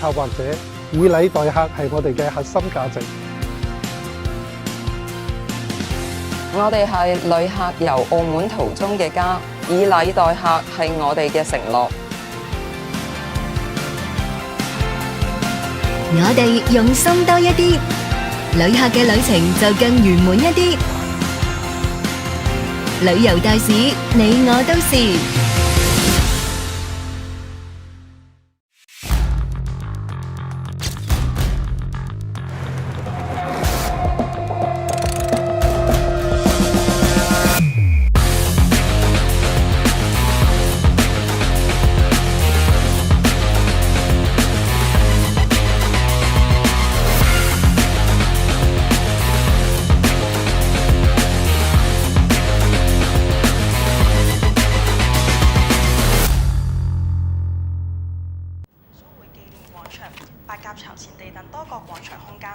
策劃者，以禮待客係我哋嘅核心價值。我哋係旅客遊澳門途中嘅家，以禮待客係我哋嘅承諾。我哋用心多一啲，旅客嘅旅程就更圓滿一啲。旅遊大使，你我都是。白鴿巢前地等多個廣場空間。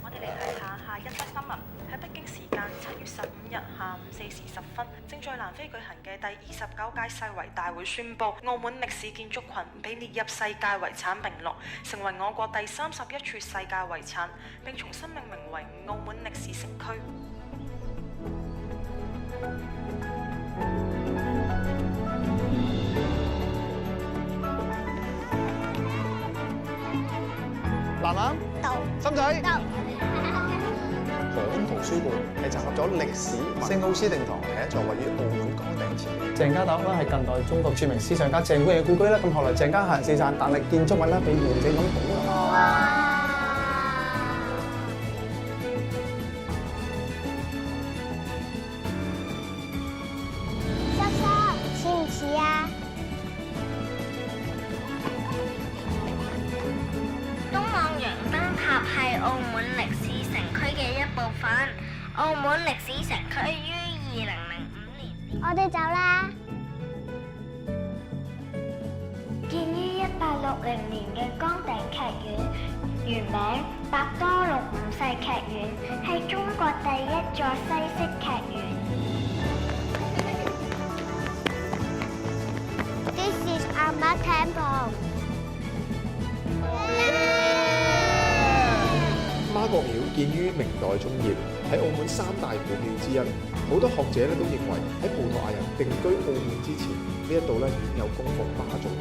我哋嚟睇下下一則新聞。喺北京時間7月15日下午4時10分，正在南非舉行嘅第29屆世遺大會宣布，澳門歷史建築群被列入世界遺產名錄，成為我國第31處世界遺產，並重新命名為澳門歷史城區。南南到，深仔到。河東圖書館係集合咗歷史、聖奧斯定堂係一座位於澳門崗頂前嘅。鄭家大屋咧係近代中國著名思想家鄭觀嘅故居啦。咁後來鄭家下人四散，但係建築物咧被完整咁保留。叔叔，似唔似啊？塔係澳門歷史城區嘅一部分。澳門歷史城區於2005年。我哋走啦。建於1860年嘅崗頂劇院，原名百多祿5世劇院，係中國第一座西式劇院。This is our temple。媽閣廟建於明代中葉，喺澳門3大古廟之一。好多學者都認為喺葡萄牙人定居澳門之前，呢一度已有供奉媽祖嘅。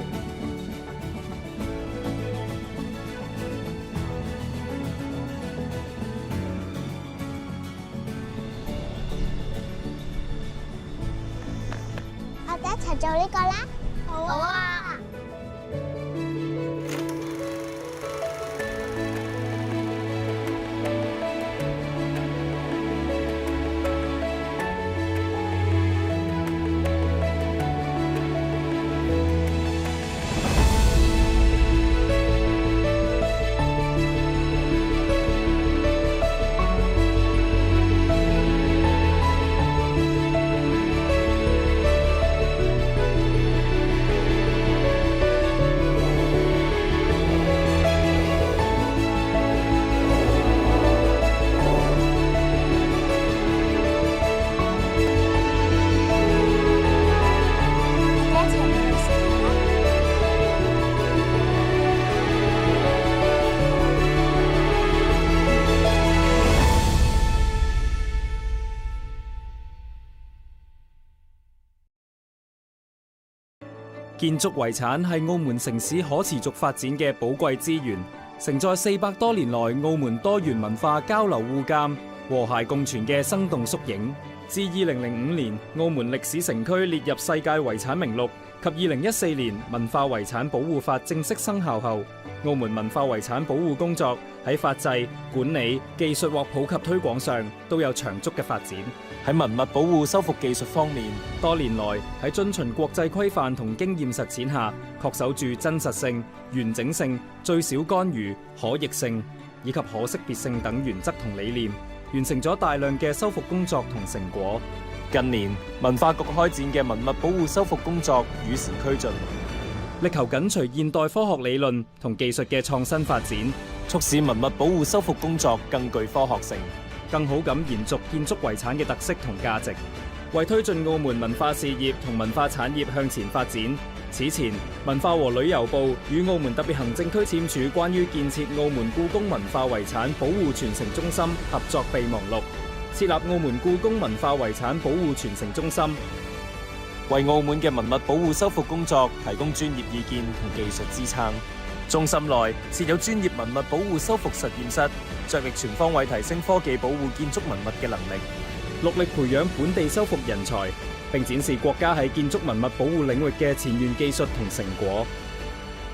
我哋一齊做呢個啦。好啊。建築遺產係澳門城市可持續發展嘅寶貴資源，承載400多年來澳門多元文化交流互鑑、和諧共存嘅生動縮影。自2005年澳門歷史城區列入世界遺產名錄及2014年文化遺產保護法正式生效後，澳門文化遺產保護工作喺法制、管理、技術或普及推廣上都有長足嘅發展。喺文物保護修復技術方面，多年來喺遵循國際規範同經驗實踐下，確守住真實性、完整性、最少干預、可逆性以及可識別性等原則同理念，完成咗大量嘅修復工作同成果。近年文化局開展嘅文物保護修復工作與時俱進，力求緊隨現代科學理論同技術嘅創新發展，促使文物保護修復工作更具科學性，更好咁延續建築遺產嘅特色同價值，為推進澳門文化事業同文化產業向前發展，此前，文化和旅遊部與澳門特別行政區簽署關於建設澳門故宮文化遺產保護傳承中心合作備忘錄，設立澳門故宮文化遺產保護傳承中心，為澳門嘅文物保護修復工作提供專業意見同技術支撐。中心內設有專業文物保護修復實驗室，着力全方位提升科技保護建築文物嘅能力，戮力培養本地修復人才，並展示國家喺建築文物保護領域嘅前沿技術同成果。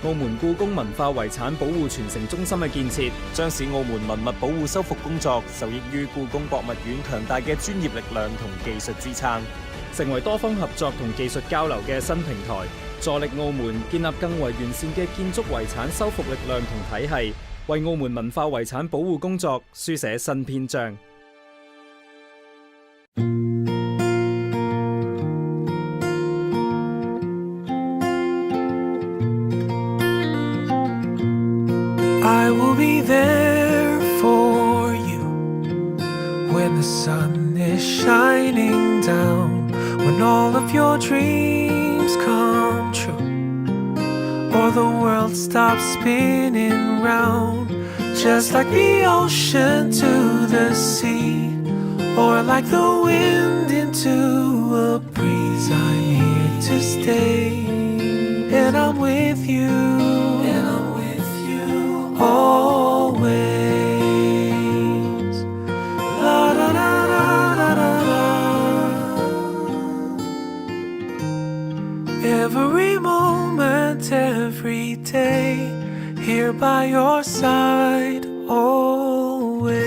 澳門故宮文化遺產保護傳承中心嘅建設，將使澳門文物保護修復工作受益於故宮博物院強大嘅專業力量同技術支撐，成為多方合作同技術交流嘅新平台，助力澳門建立更為完善嘅建築遺產修復力量同體系，為澳門文化遺產保護工作書寫新篇章。I will be there for you when the sun is shining down, when all of your dreams come true, or the world stops spinning round, just like the ocean to the sea, or like the wind into a breeze. I'm here to stay, and I'm with you, always. La da da da da da da. Every moment, every day, here by your side, always.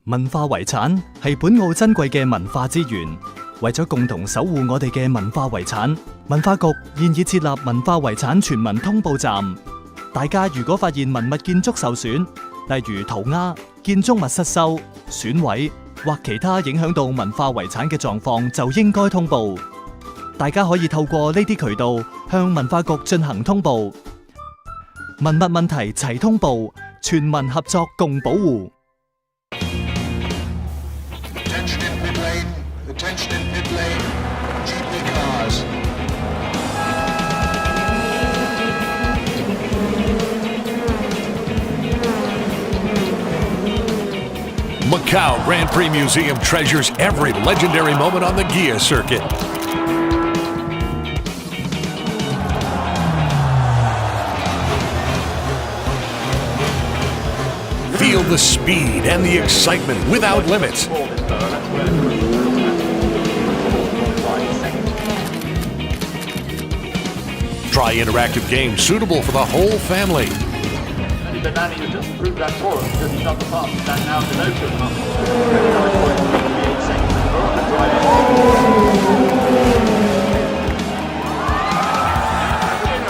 文化遺產係本澳珍貴嘅文化資源，為咗共同守護我哋嘅文化遺產，文化局現已設立文化遺產全民通報站。大家如果發現文物建築受損，例如塗鴉、建築物失修、損毀或其他影響到文化遺產嘅狀況，就應該通報。大家可以透過呢啲渠道向文化局進行通報。文物問題齊通報，全民合作共保護。Attention in pit lane, GP cars. Macau Grand Prix Museum treasures every legendary moment on the Gia circuit. Feel the speed and the excitement without limits. Try interactive games suitable for the whole family.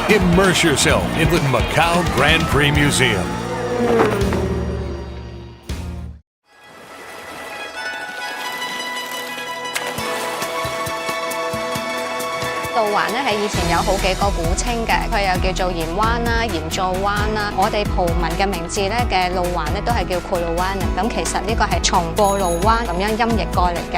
Immerse yourself in the Macau Grand Prix Museum. 路環咧係以前有好幾個古稱嘅，佢又叫做鹽灣啦、鹽造灣啦。我哋葡文嘅名字咧嘅路環咧都係叫庫路灣。咁其實呢個係從過路灣咁樣音譯過嚟嘅。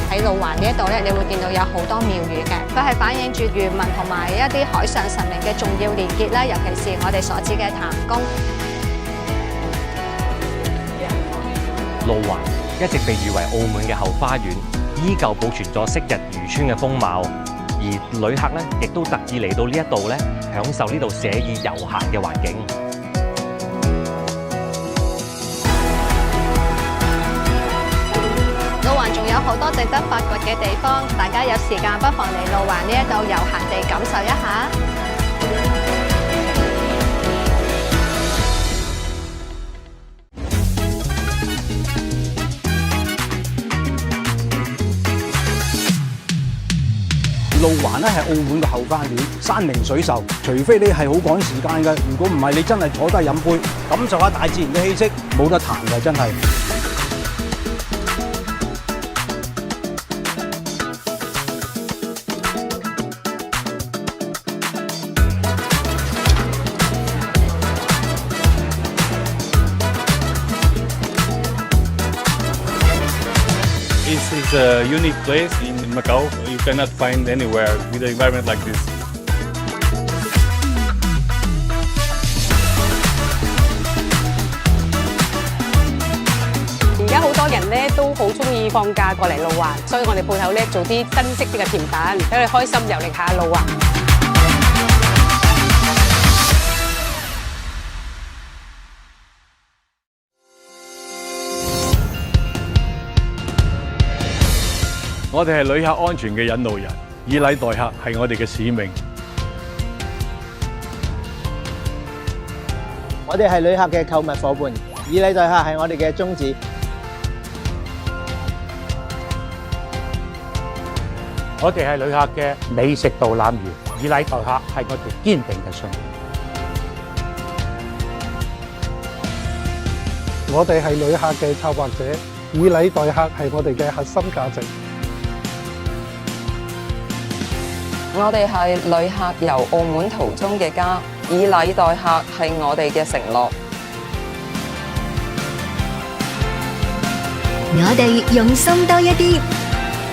喺路環呢一度咧，你會見到有好多廟宇嘅，佢係反映住漁民同埋一啲海上神明嘅重要連結啦，尤其是我哋所知嘅譚公。路環一直被譽為澳門嘅後花園。依舊保存咗昔日漁村嘅風貌，而旅客咧亦都特意嚟到呢一度咧，享受呢度寫意悠閒嘅環境。路環仲有好多值得發掘嘅地方，大家有時間不妨嚟路環呢一度悠閒地感受一下。路環咧係澳門嘅後花園，山明水秀。除非你係好趕時間嘅，如果唔係，你真係坐低飲杯，感受下大自然嘅氣息，冇得彈嘅真係。It's is a unique place in Macau. You cannot find anywhere with an environment like this. 而家好多人咧都好中意放假過嚟路環，所以我哋鋪頭咧做啲新式啲嘅甜品，俾佢哋開心遊歷下路環。我哋係旅客安全嘅引路人，以禮待客係我哋嘅使命。我哋係旅客嘅購物夥伴，以禮待客係我哋嘅宗旨。我哋係旅客嘅美食導覽員，以禮待客係我哋堅定嘅信念。我哋係旅客嘅策劃者，以禮待客係我哋嘅核心價值。我哋係旅客遊澳門途中嘅家，以禮待客係我哋嘅承諾。我哋用心多一啲，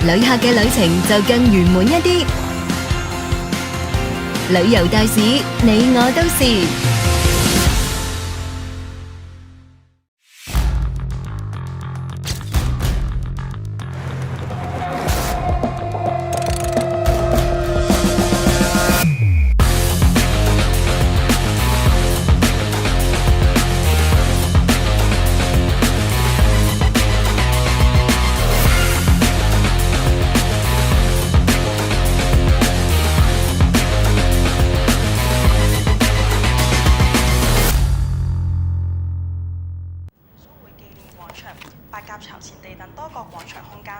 旅客嘅旅程就更圓滿一啲。旅遊大使，你我都是。白鴿巢前地等多個廣場空間。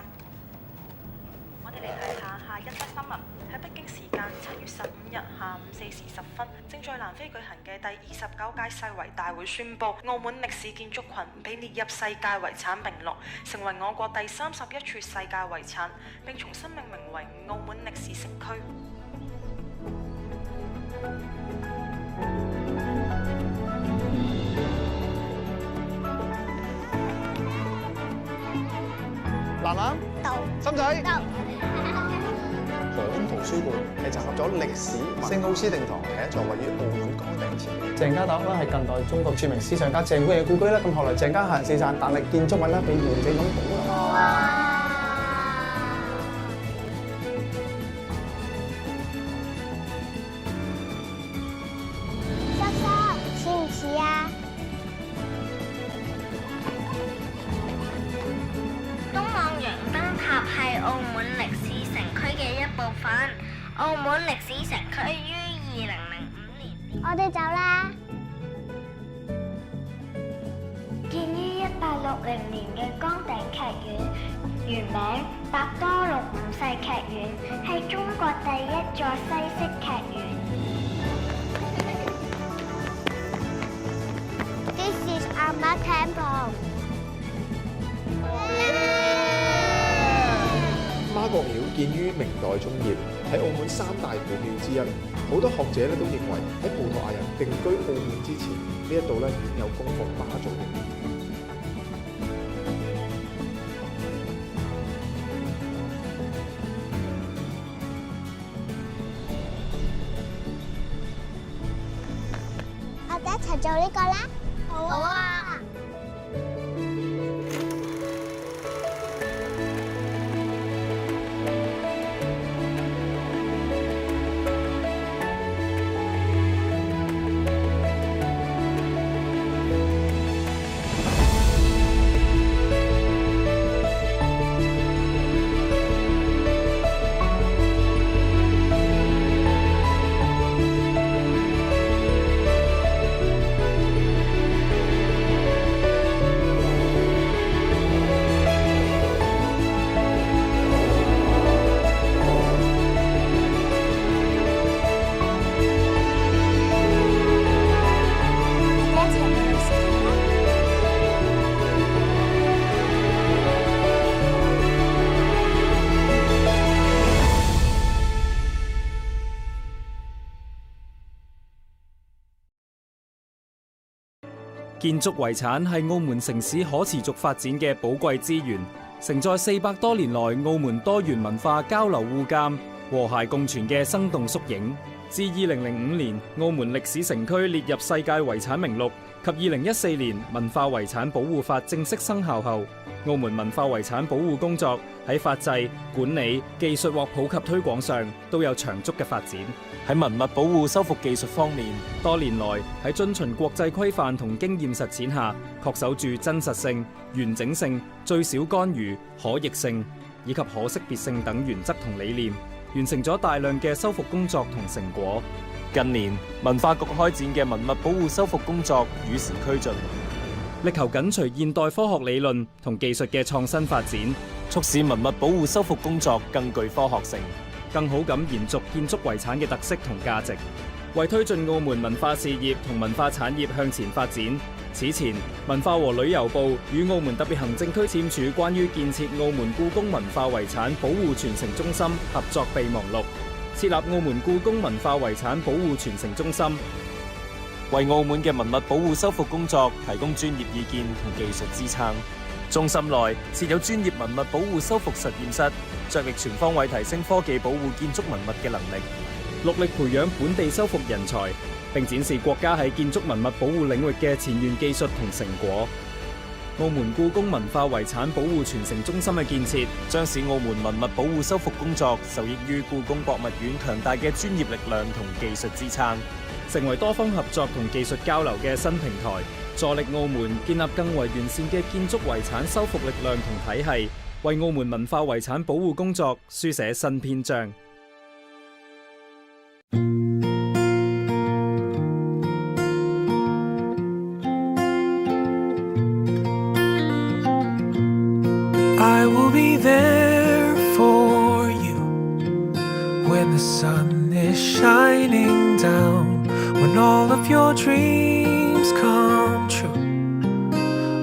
我哋嚟睇下下一則新聞。喺北京時間7月15日下午4時10分，正在南非舉行嘅第29屆世遺大會宣布，澳門歷史建築群被列入世界遺產名錄，成為我國第31處世界遺產，並重新命名為澳門歷史城區。蘭蘭到，心仔到。河東圖書館係集合咗歷史、聖奧斯定堂係一座位於澳門崗頂前嘅鄭家棟啦，係近代中國著名思想家鄭觀嘅故居啦。咁後來鄭家行人四散，但係建築物咧被完整咁保留。叔叔，似唔似啊？東望洋燈塔係澳門歷史城區嘅一部分。澳門歷史城區於2005年。我哋走啦。建於1860年嘅崗頂劇院，原名百多祿5世劇院，係中國第一座西式劇院。This is our temple。媽閣廟建於明代中葉，喺澳門三大古廟之一。好多學者都認為喺葡萄牙人定居澳門之前，呢一度已有供奉媽祖嘅廟。我哋一齊做呢個啦。好啊。建築遺產係澳門城市可持續發展嘅寶貴資源，承載400多年來澳門多元文化交流互鑑、和諧共存嘅生動縮影。自2005年澳門歷史城區列入世界遺產名錄及2014年文化遺產保護法正式生效後，澳門文化遺產保護工作喺法制、管理、技術或普及推廣上都有長足嘅發展。喺文物保護修復技術方面，多年來喺遵循國際規範同經驗實踐下，確守住真實性、完整性、最少干預、可逆性以及可識別性等原則同理念，完成咗大量嘅修復工作同成果。近年文化局開展嘅文物保護修復工作與時俱進，力求緊隨現代科學理論同技術嘅創新發展，促使文物保護修復工作更具科學性，更好咁延續建築遺產嘅特色同價值，為推進澳門文化事業同文化產業向前發展。此前，文化和旅遊部與澳門特別行政區簽署關於建設澳門故宮文化遺產保護傳承中心合作備忘錄，設立澳門故宮文化遺產保護傳承中心，為澳門嘅文物保護修復工作提供專業意見同技術支撐。中心內設有專業文物保護修復實驗室，着力全方位提升科技保護建築文物嘅能力，戮力培養本地修復人才，並展示國家喺建築文物保護領域嘅前沿技術同成果。澳門故宮文化遺產保護傳承中心嘅建設，將使澳門文物保護修復工作受益於故宮博物院強大嘅專業力量同技術支撐，成為多方合作同技術交流嘅新平台，助力澳門建立更為完善嘅建築遺產修復力量同體系，為澳門文化遺產保護工作書寫新篇章。I will be there for you when the sun is shining down, when all of your dreams come true,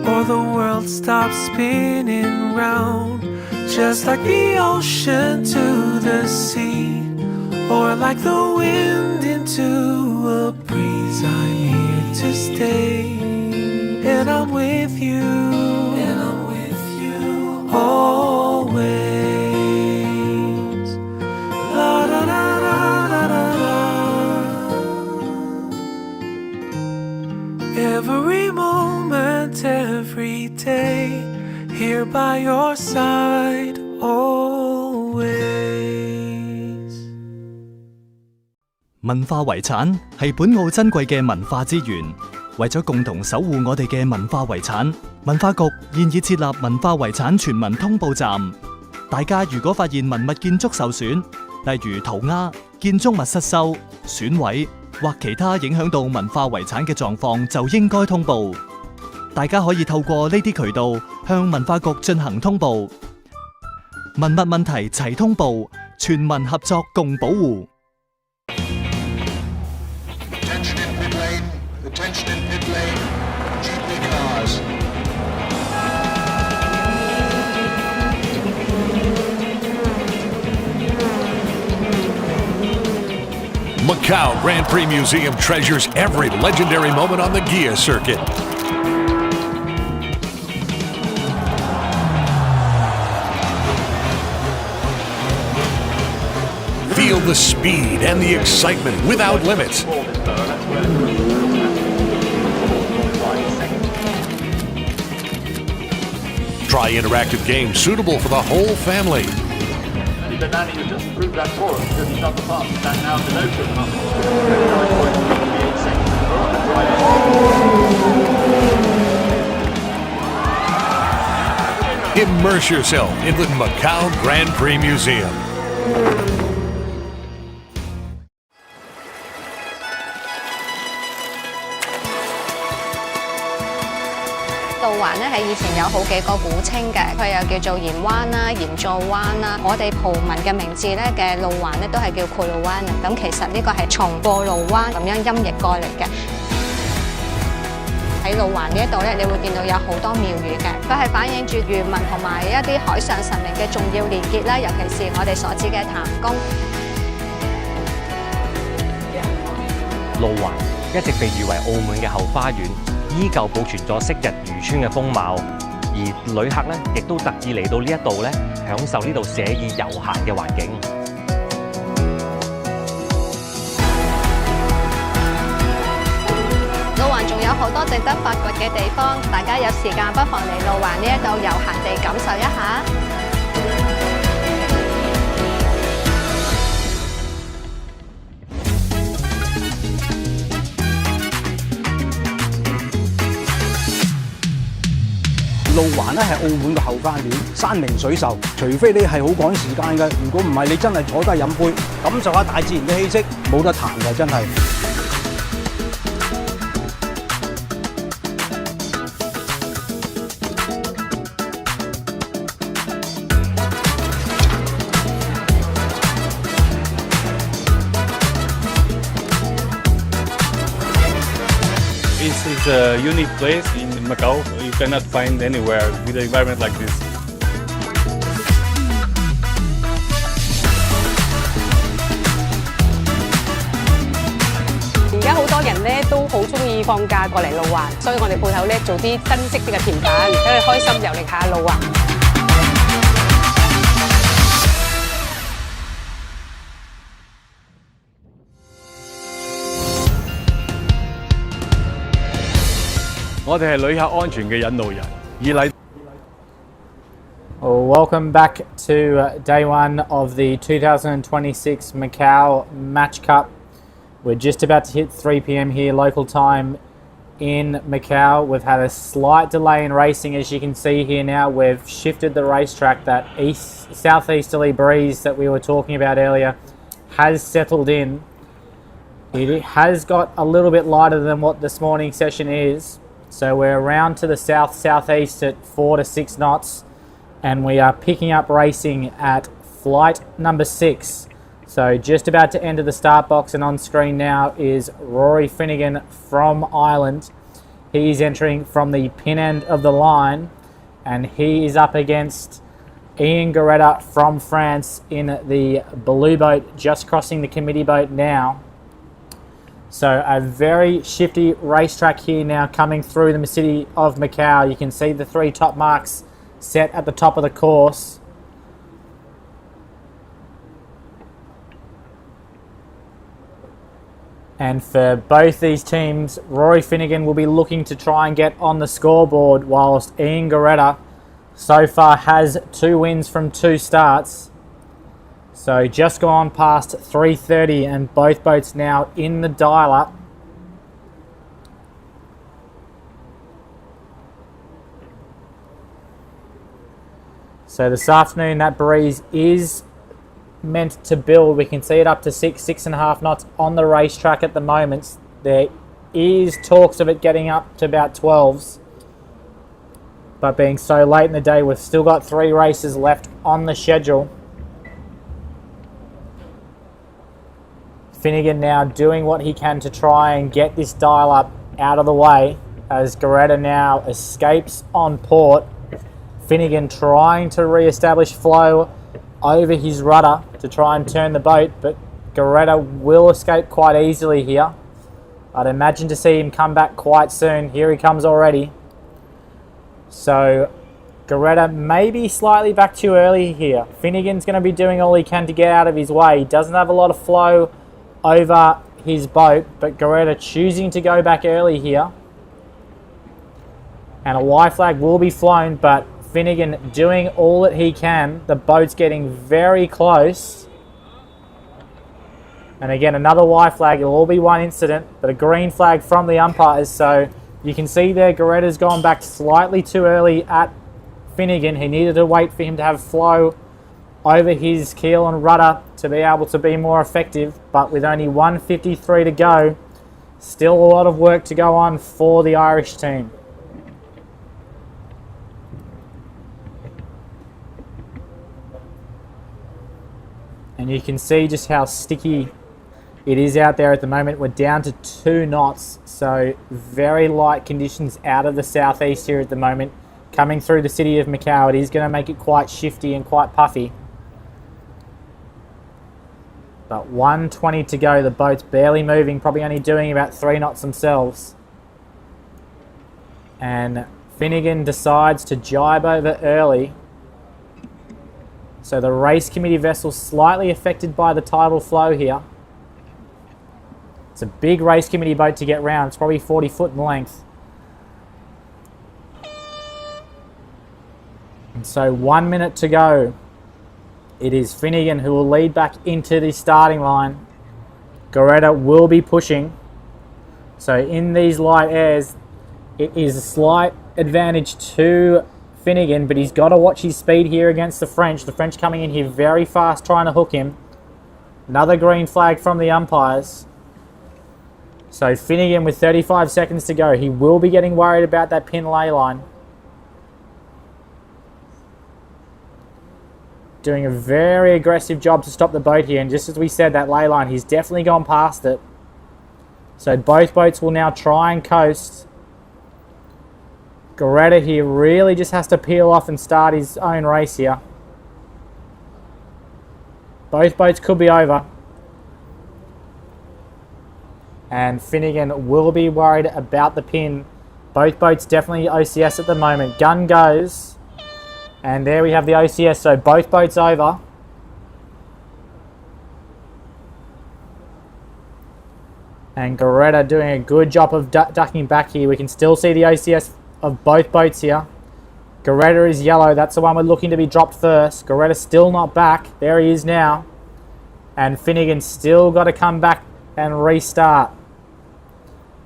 or the world stops spinning round, just like the ocean to the sea, or like the wind into a breeze. I'm here to stay, and I'm with you, always. La da da da da da da. Every moment, every day, here by your side, always. 文化遺產係本澳珍貴嘅文化資源，為咗共同守護我哋嘅文化遺產，文化局現已設立文化遺產全民通報站。大家如果發現文物建築受損，例如塗鴉、建築物失修、損毀或其他影響到文化遺產嘅狀況，就應該通報。大家可以透過呢啲渠道向文化局進行通報。文物問題齊通報，全民合作共保護。Attention in pit lane, GP cars. Macau Grand Prix Museum treasures every legendary moment on the Gia circuit. Feel the speed and the excitement without limits. Try interactive games suitable for the whole family. Immerse yourself in the Macau Grand Prix Museum. 道環咧係以前有好幾個古稱嘅，佢又叫做鹽灣啦、鹽座灣啦。我哋葡文嘅名字咧嘅路環咧都係叫庫魯灣。咁其實呢個係從過路灣咁樣音譯過嚟嘅。喺路環呢一度咧，你會見到有好多廟宇嘅，佢係反映住漁民同埋一啲海上神明嘅重要連結啦，尤其是我哋所知嘅譚公。路環一直被譽為澳門嘅後花園，依舊保存咗昔日漁村嘅風貌。而旅客咧亦都特意嚟到呢一度咧，享受呢度寫意悠閒嘅環境。路環仲有好多值得發掘嘅地方，大家有時間不妨嚟路環呢一度悠閒地感受一下。路環咧係澳門嘅後花園，山明水秀。除非你係好趕時間嘅，如果唔係，你真係坐低飲杯，感受下大自然嘅氣息，冇得彈嘅真係。This is a unique place in Macau. You cannot find anywhere with an environment like this. 而家好多人咧都好中意放假過嚟路環，所以我哋鋪頭咧做啲新式啲嘅甜品，等佢開心遊歷下路環。我哋係旅客安全嘅引路人，以禮。Welcome back to day one of the 2026 Macao Match Cup. We're just about to hit 3 p.m. here local time in Macau. We've had a slight delay in racing, as you can see here now. We've shifted the racetrack. That southeasterly breeze that we were talking about earlier has settled in. It has got a little bit lighter than what this morning's session is. So we're around to the southeast at 4 to 6 knots, and we are picking up racing at flight number 6. So just about to enter the start box, and on screen now is Rory Finnegan from Ireland. He's entering from the pin end of the line, and he is up against Ian Garetta from France in the blue boat, just crossing the committee boat now. So a very shifty racetrack here now coming through the city of Macau. You can see the 3 top marks set at the top of the course. And for both these teams, Rory Finnegan will be looking to try and get on the scoreboard, whilst Ian Garetta so far has 2 wins from 2 starts. So just gone past 3:30, and both boats now in the dial-up. So this afternoon that breeze is meant to build. We can see it up to 6.5 knots on the racetrack at the moment. There is talks of it getting up to about 12s. But being so late in the day, we've still got 3 races left on the schedule. Finnegan now doing what he can to try and get this dial up out of the way, as Garetta now escapes on port. Finnegan trying to re-establish flow over his rudder to try and turn the boat, but Garetta will escape quite easily here. I'd imagine to see him come back quite soon. Here he comes already. So Garetta may be slightly back too early here. Finnegan's going to be doing all he can to get out of his way. He doesn't have a lot of flow over his boat, but Garetta choosing to go back early here. And a Y flag will be flown, but Finnegan doing all that he can. The boat's getting very close. And again, another Y flag. It'll all be one incident, but a green flag from the umpires. So you can see there, Garetta's gone back slightly too early at Finnegan. He needed to wait for him to have flow over his keel and rudder to be able to be more effective, but with only 1:53 to go, still a lot of work to go on for the Irish team. And you can see just how sticky it is out there at the moment. We're down to 2 knots, so very light conditions out of the southeast here at the moment. Coming through the city of Macau, it is going to make it quite shifty and quite puffy. But 1:20 to go, the boat's barely moving, probably only doing about 3 knots themselves. And Finnegan decides to jibe over early. So the race committee vessel slightly affected by the tidal flow here. It's a big race committee boat to get round. It's probably 40 foot in length. And so 1 minute to go. It is Finnegan who will lead back into the starting line. Goretta will be pushing. So in these light airs, it is a slight advantage to Finnegan, but he's got to watch his speed here against the French. The French coming in here very fast, trying to hook him. Another green flag from the umpires. So Finnegan with 35 seconds to go. He will be getting worried about that pin lay line. Doing a very aggressive job to stop the boat here, and just as we said, that lay line, he's definitely gone past it. So both boats will now try and coast. Goretta here really just has to peel off and start his own race here. Both boats could be over. And Finnegan will be worried about the pin. Both boats definitely OCS at the moment. Gun goes. And there we have the OCS, so both boats over. And Goretta doing a good job of ducking back here. We can still see the OCS of both boats here. Goretta is yellow. That's the one we're looking to be dropped first. Goretta's still not back. There he is now. And Finnegan still got to come back and restart.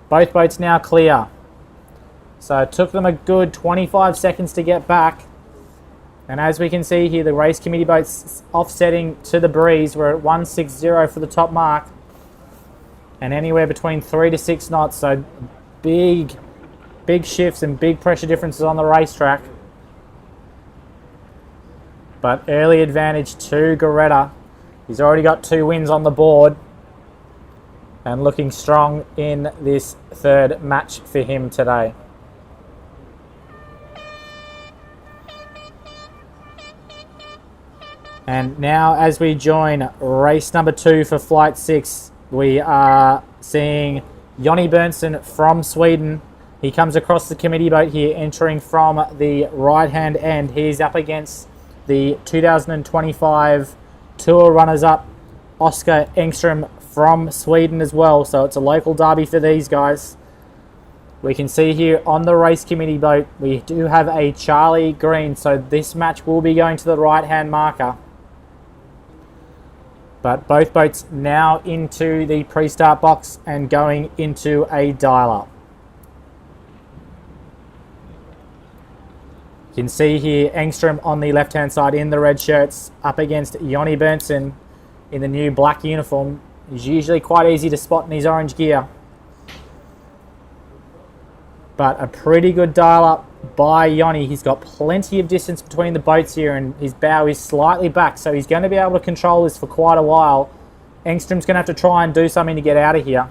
Both boats now clear. So it took them a good 25 seconds to get back. And as we can see here, the race committee boats offsetting to the breeze. We're at 160 for the top mark. And anywhere between 3 to 6 knots. So big shifts and big pressure differences on the racetrack. But early advantage to Goretta. He's already got 2 wins on the board. And looking strong in this third match for him today. And now as we join race number 2 for flight 6, we are seeing Jonny Berntsson from Sweden. He comes across the committee boat here, entering from the right-hand end. He's up against the 2025 Tour runners-up, Oscar Engström from Sweden as well. So it's a local derby for these guys. We can see here on the race committee boat, we do have a Charlie Green. So this match will be going to the right-hand marker. But both boats now into the pre-start box and going into a dial-up. You can see here Engström on the left-hand side in the red shirts up against Jonny Berntsson in the new black uniform. He's usually quite easy to spot in his orange gear. But a pretty good dial-up by Jonny. He's got plenty of distance between the boats here, and his bow is slightly back, so he's going to be able to control this for quite a while. Engström's going to have to try and do something to get out of here.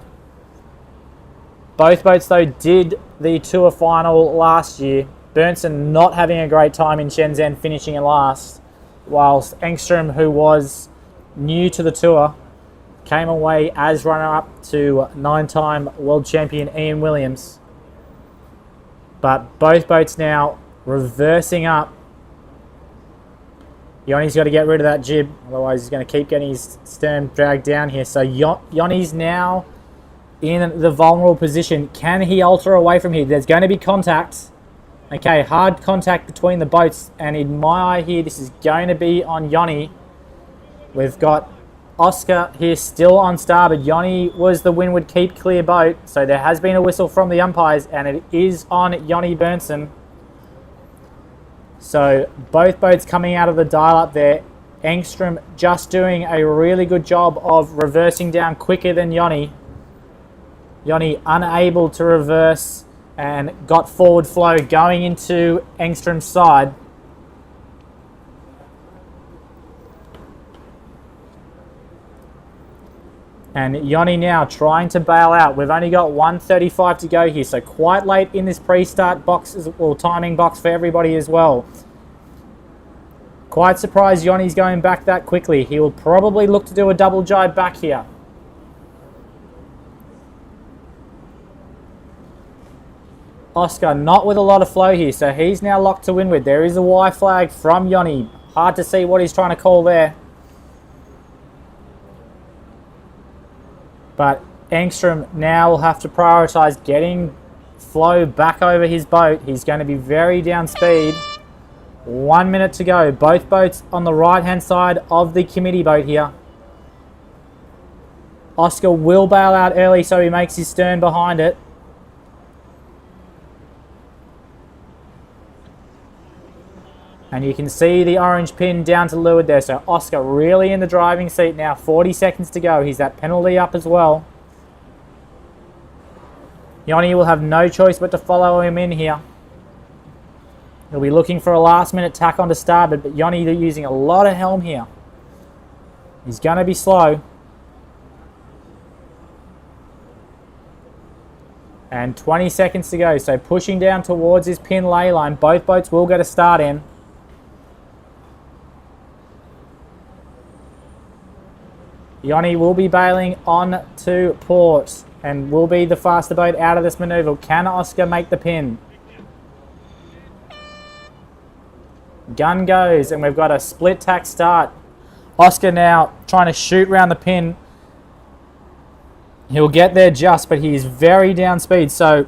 Both boats, though, did the Tour final last year. Berntsson not having a great time in Shenzhen, finishing in last, whilst Engström, who was new to the Tour, came away as runner-up to 9-time world champion Ian Williams. But both boats now reversing up. Jonny's got to get rid of that jib, otherwise he's going to keep getting his stern dragged down here. So Jonny's now in the vulnerable position. Can he alter away from here? There's going to be contact. Okay, hard contact between the boats, and in my eye here, this is going to be on Jonny. We've got Oscar here still on starboard. Jonny was the windward keep clear boat, so there has been a whistle from the umpires, and it is on Jonny Berntsson. So both boats coming out of the dial up there. Engström just doing a really good job of reversing down quicker than Jonny. Jonny unable to reverse and got forward flow going into Engström's side. And Jonny now trying to bail out. We've only got 1:35 to go here, so quite late in this pre-start box, or timing box for everybody as well. Quite surprised Jonny's going back that quickly. He will probably look to do a double jibe back here. Oscar not with a lot of flow here, so he's now locked to windward. There is a Y flag from Yoni. Hard to see what he's trying to call there. But Engstrom now will have to prioritise getting flow back over his boat. He's going to be very down speed. 1 minute to go. Both boats on the right-hand side of the committee boat here. Oscar will bail out early, so he makes his stern behind it. And you can see the orange pin down to leeward there. So Oscar really in the driving seat now. 40 seconds to go. He's that penalty up as well. Yoni will have no choice but to follow him in here. He'll be looking for a last-minute tack onto starboard, but Yoni using a lot of helm here. He's going to be slow. And 20 seconds to go. So pushing down towards his pin ley line. Both boats will get a start in. Yoni will be bailing on to port and will be the faster boat out of this manoeuvre. Can Oscar make the pin? Gun goes and we've got a split tack start. Oscar now trying to shoot round the pin. He'll get there just, but he is very down speed. So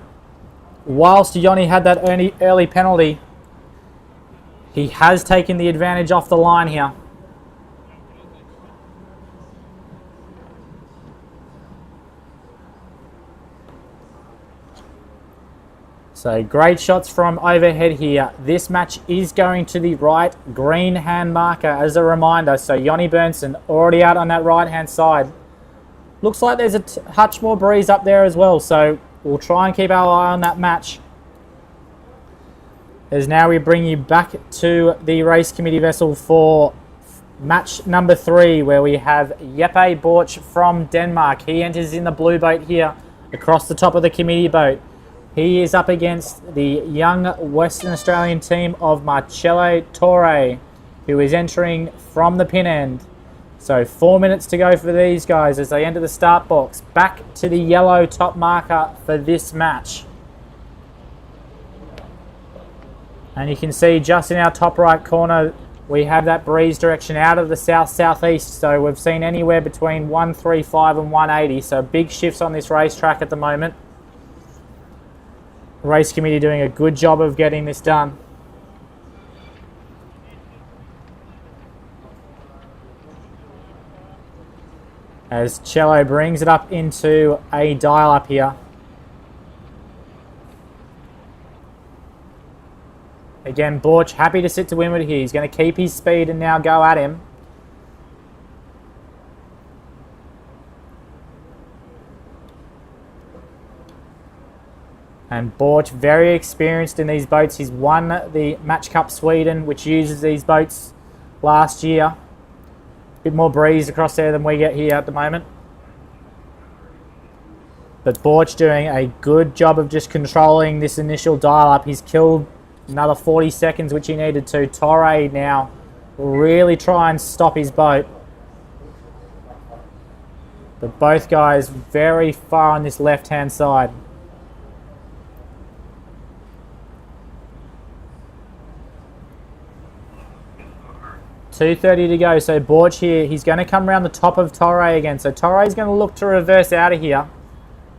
whilst Yoni had that early penalty, he has taken the advantage off the line here. So great shots from overhead here. This match is going to the right green hand marker as a reminder. So Yoni Bernson already out on that right hand side. Looks like there's a touch more breeze up there as well. So we'll try and keep our eye on that match. As now we bring you back to the race committee vessel for match number 3, where we have Jeppe Borch from Denmark. He enters in the blue boat here across the top of the committee boat. He is up against the young Western Australian team of Marcello Torre, who is entering from the pin end. So 4 minutes to go for these guys as they enter the start box. Back to the yellow top marker for this match. And you can see just in our top right corner, we have that breeze direction out of the south-southeast. So we've seen anywhere between 135 and 180. So big shifts on this racetrack at the moment. Race committee doing a good job of getting this done. As Cello brings it up into a dial up here. Again, Borch happy to sit to windward here. He's going to keep his speed and now go at him. And Borch, very experienced in these boats. He's won the Match Cup Sweden, which uses these boats last year. A bit more breeze across there than we get here at the moment. But Borch doing a good job of just controlling this initial dial up. He's killed another 40 seconds, which he needed to. Torre now will really try and stop his boat. But both guys very far on this left-hand side. .230 to go, so Borch here, he's going to come around the top of Torre again. So Torre is going to look to reverse out of here.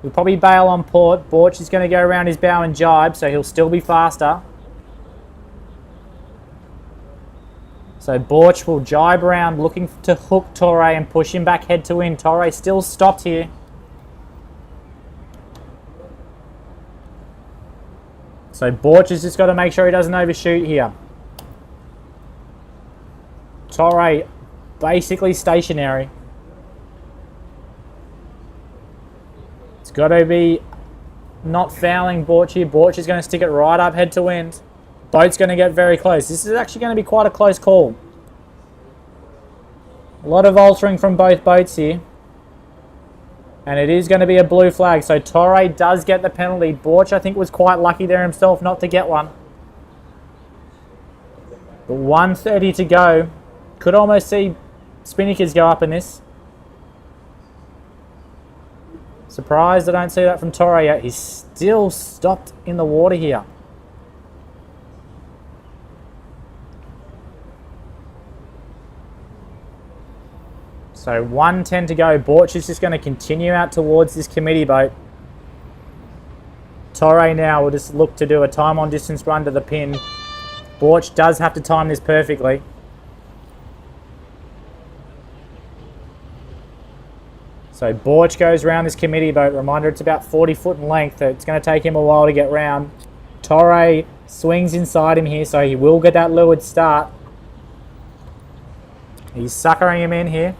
He'll probably bail on port. Borch is going to go around his bow and jibe, so he'll still be faster. So Borch will jibe around, looking to hook Torre and push him back head to wind. Torre still stopped here. So Borch has just got to make sure he doesn't overshoot here. Torre basically stationary. It's got to be not fouling Borch here. Borch is going to stick it right up head to wind. Boat's going to get very close. This is actually going to be quite a close call. A lot of altering from both boats here. And it is going to be a blue flag. So Torre does get the penalty. Borch, I think, was quite lucky there himself not to get one. But 1:30 to go. Could almost see Spinnakers go up in this. Surprised I don't see that from Torre yet. He's still stopped in the water here. So 1:10 to go. Borch is just going to continue out towards this committee boat. Torre now will just look to do a time on distance run to the pin. Borch does have to time this perfectly. So Borch goes around this committee boat. Reminder, it's about 40 foot in length. So it's going to take him a while to get round. Torre swings inside him here, so he will get that leeward start. He's suckering him in here.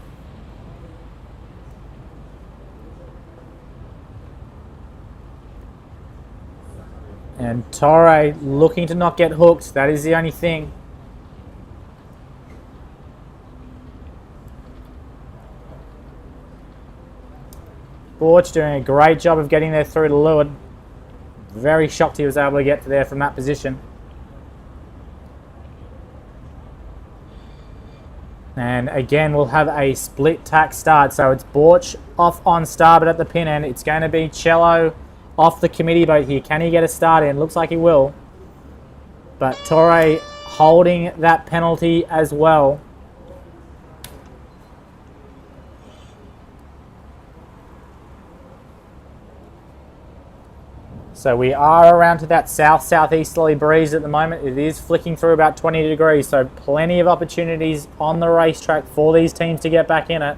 And Torre looking to not get hooked. That is the only thing. Borch doing a great job of getting there through the leeward. Very shocked he was able to get there from that position. And again, we'll have a split tack start. So it's Borch off on starboard at the pin end. It's going to be Cello off the committee boat here. Can he get a start in? Looks like he will. But Torre holding that penalty as well. So we are around to that south-southeasterly breeze at the moment. It is flicking through about 20 degrees, so plenty of opportunities on the racetrack for these teams to get back in it.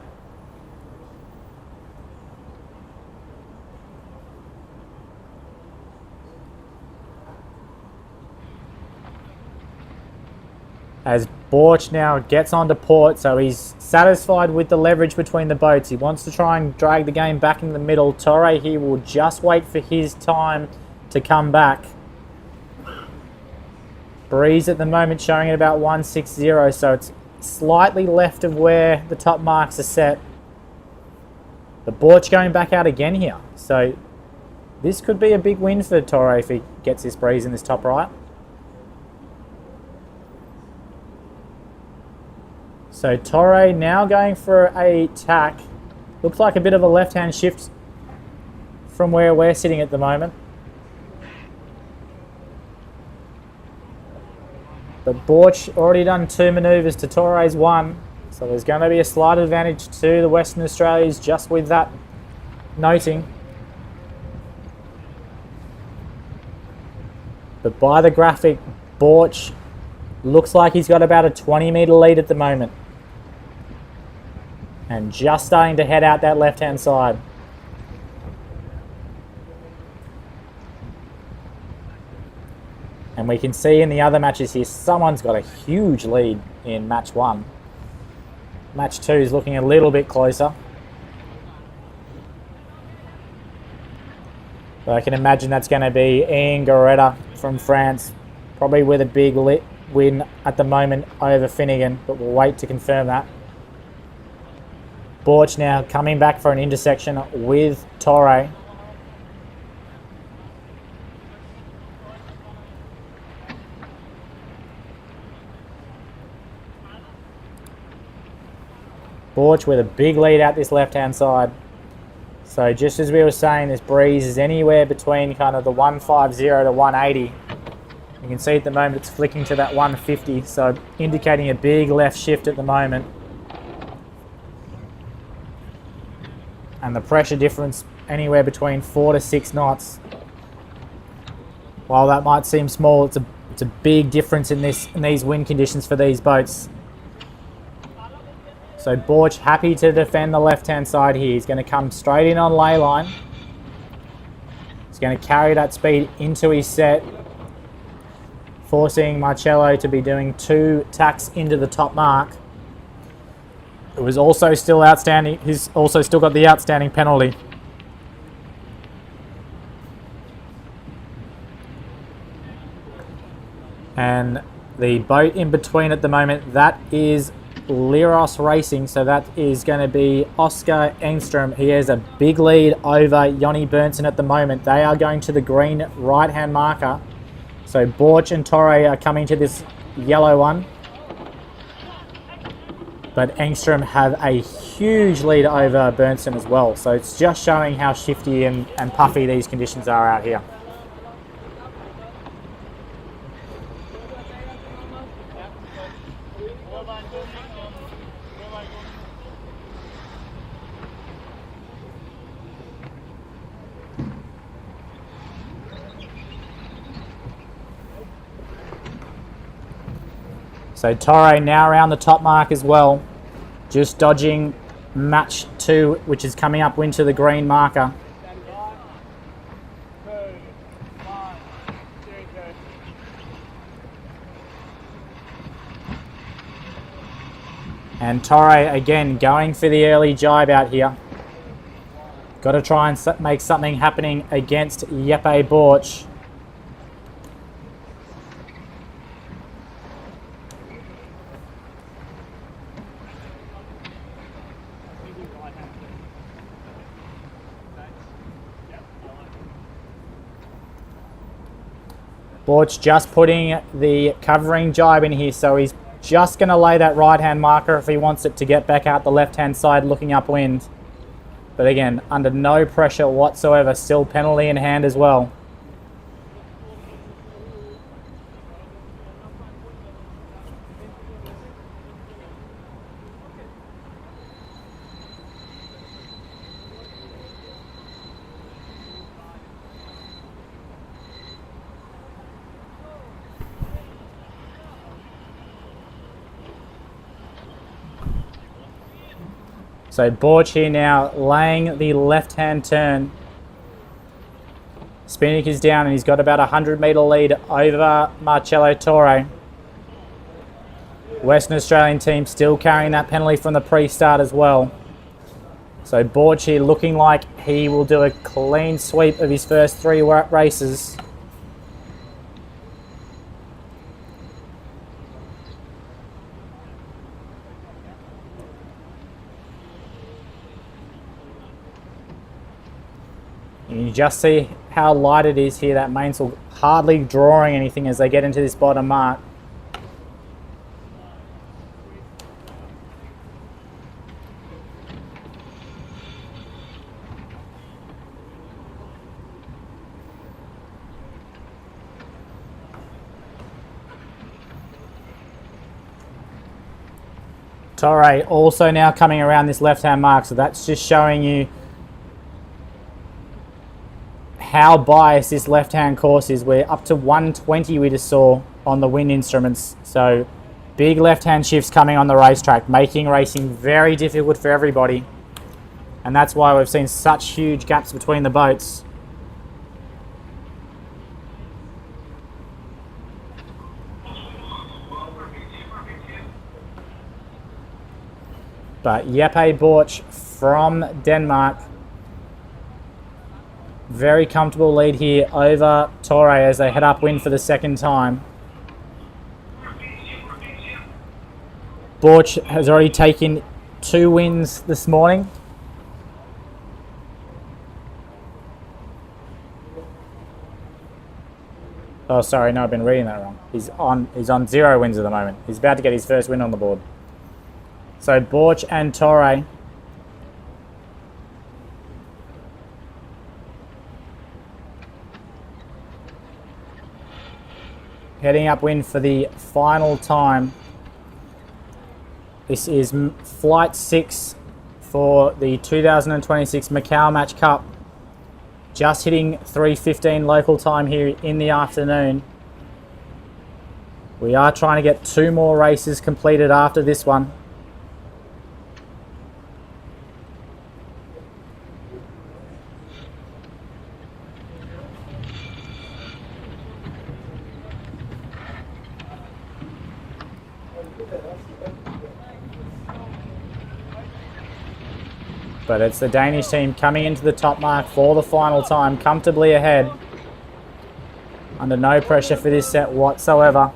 As Borch now gets onto port, so he's satisfied with the leverage between the boats. He wants to try and drag the game back in the middle. Torre here will just wait for his time to come back. Breeze at the moment showing at about 160, so it's slightly left of where the top marks are set. The Borch going back out again here, so this could be a big win for Torre if he gets this breeze in this top right. So Torre now going for a tack. Looks like a bit of a left-hand shift from where we're sitting at the moment. But Borch already done 2 manoeuvres to Torre's 1. So there's going to be a slight advantage to the Western Australians just with that noting. But by the graphic, Borch looks like he's got about a 20-metre lead at the moment. And just starting to head out that left-hand side. And we can see in the other matches here, someone's got a huge lead in match 1. Match 2 is looking a little bit closer. But I can imagine that's going to be Ian Goretta from France, probably with a big win at the moment over Finnegan, but we'll wait to confirm that. Borch now coming back for an intersection with Torre. Borch with a big lead out this left-hand side. So just as we were saying, this breeze is anywhere between kind of the 150 to 180. You can see at the moment it's flicking to that 150, so indicating a big left shift at the moment. And the pressure difference anywhere between 4 to 6 knots. While that might seem small, it's a big difference in these wind conditions for these boats. So Borch happy to defend the left-hand side here. He's going to come straight in on ley line. He's going to carry that speed into his set, forcing Marcello to be doing 2 tacks into the top mark. It was also still outstanding. He's also still got the outstanding penalty. And the boat in between at the moment, that is Liros Racing, so that is going to be Oscar Engstrom. He has a big lead over Yoni Burnson at the moment. They are going to the green right-hand marker. So Borch and Torre are coming to this yellow one. but Engstrom have a huge lead over Bernsen as well. So it's just showing how shifty and puffy these conditions are out here. So Torre now around the top mark as well, just dodging match 2, which is coming up into the green marker. And Torre again going for the early jibe out here. Got to try and make something happening against Jeppe Borch. Borch just putting the covering jibe in here, so he's just going to lay that right-hand marker if he wants it to get back out the left-hand side looking upwind. But again, under no pressure whatsoever, still penalty in hand as well. So Borch here now laying the left-hand turn. Spinnick is down and he's got about a 100-metre lead over Marcello Torre. Western Australian team still carrying that penalty from the pre-start as well. So Borch here looking like he will do a clean sweep of his first 3 races. And you just see how light it is here. That mainsail hardly drawing anything as they get into this bottom mark. Torre also now coming around this left-hand mark, so that's just showing you how biased this left-hand course is. We're up to 120 we just saw on the wind instruments. So big left-hand shifts coming on the racetrack, making racing very difficult for everybody. And that's why we've seen such huge gaps between the boats. But Jeppe Borch from Denmark, very comfortable lead here over Torre as they head upwind for the second time. Borch has already taken 2 wins this morning. Oh, sorry, no, I've been reading that wrong. He's on 0 wins at the moment. He's about to get his first win on the board. So Borch and Torre heading upwind for the final time. This is flight 6 for the 2026 Macao Match Cup. Just hitting 3:15 local time here in the afternoon. We are trying to get 2 more races completed after this one. But it's the Danish team coming into the top mark for the final time, comfortably ahead. Under no pressure for this set whatsoever.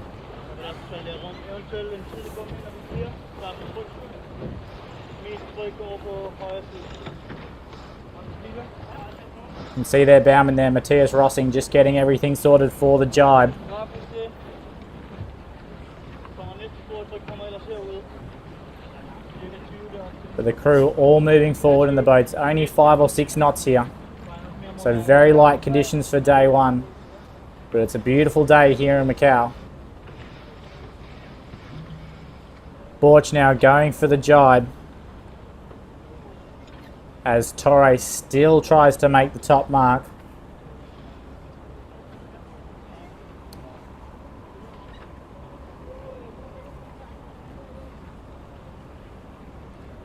You can see their bowman there, Matthias Rossing, just getting everything sorted for the jibe. the crew all moving forward in the boats. Only 5 or 6 knots here. So very light conditions for day one. But it's a beautiful day here in Macau. Borch now going for the jibe, as Torre still tries to make the top mark.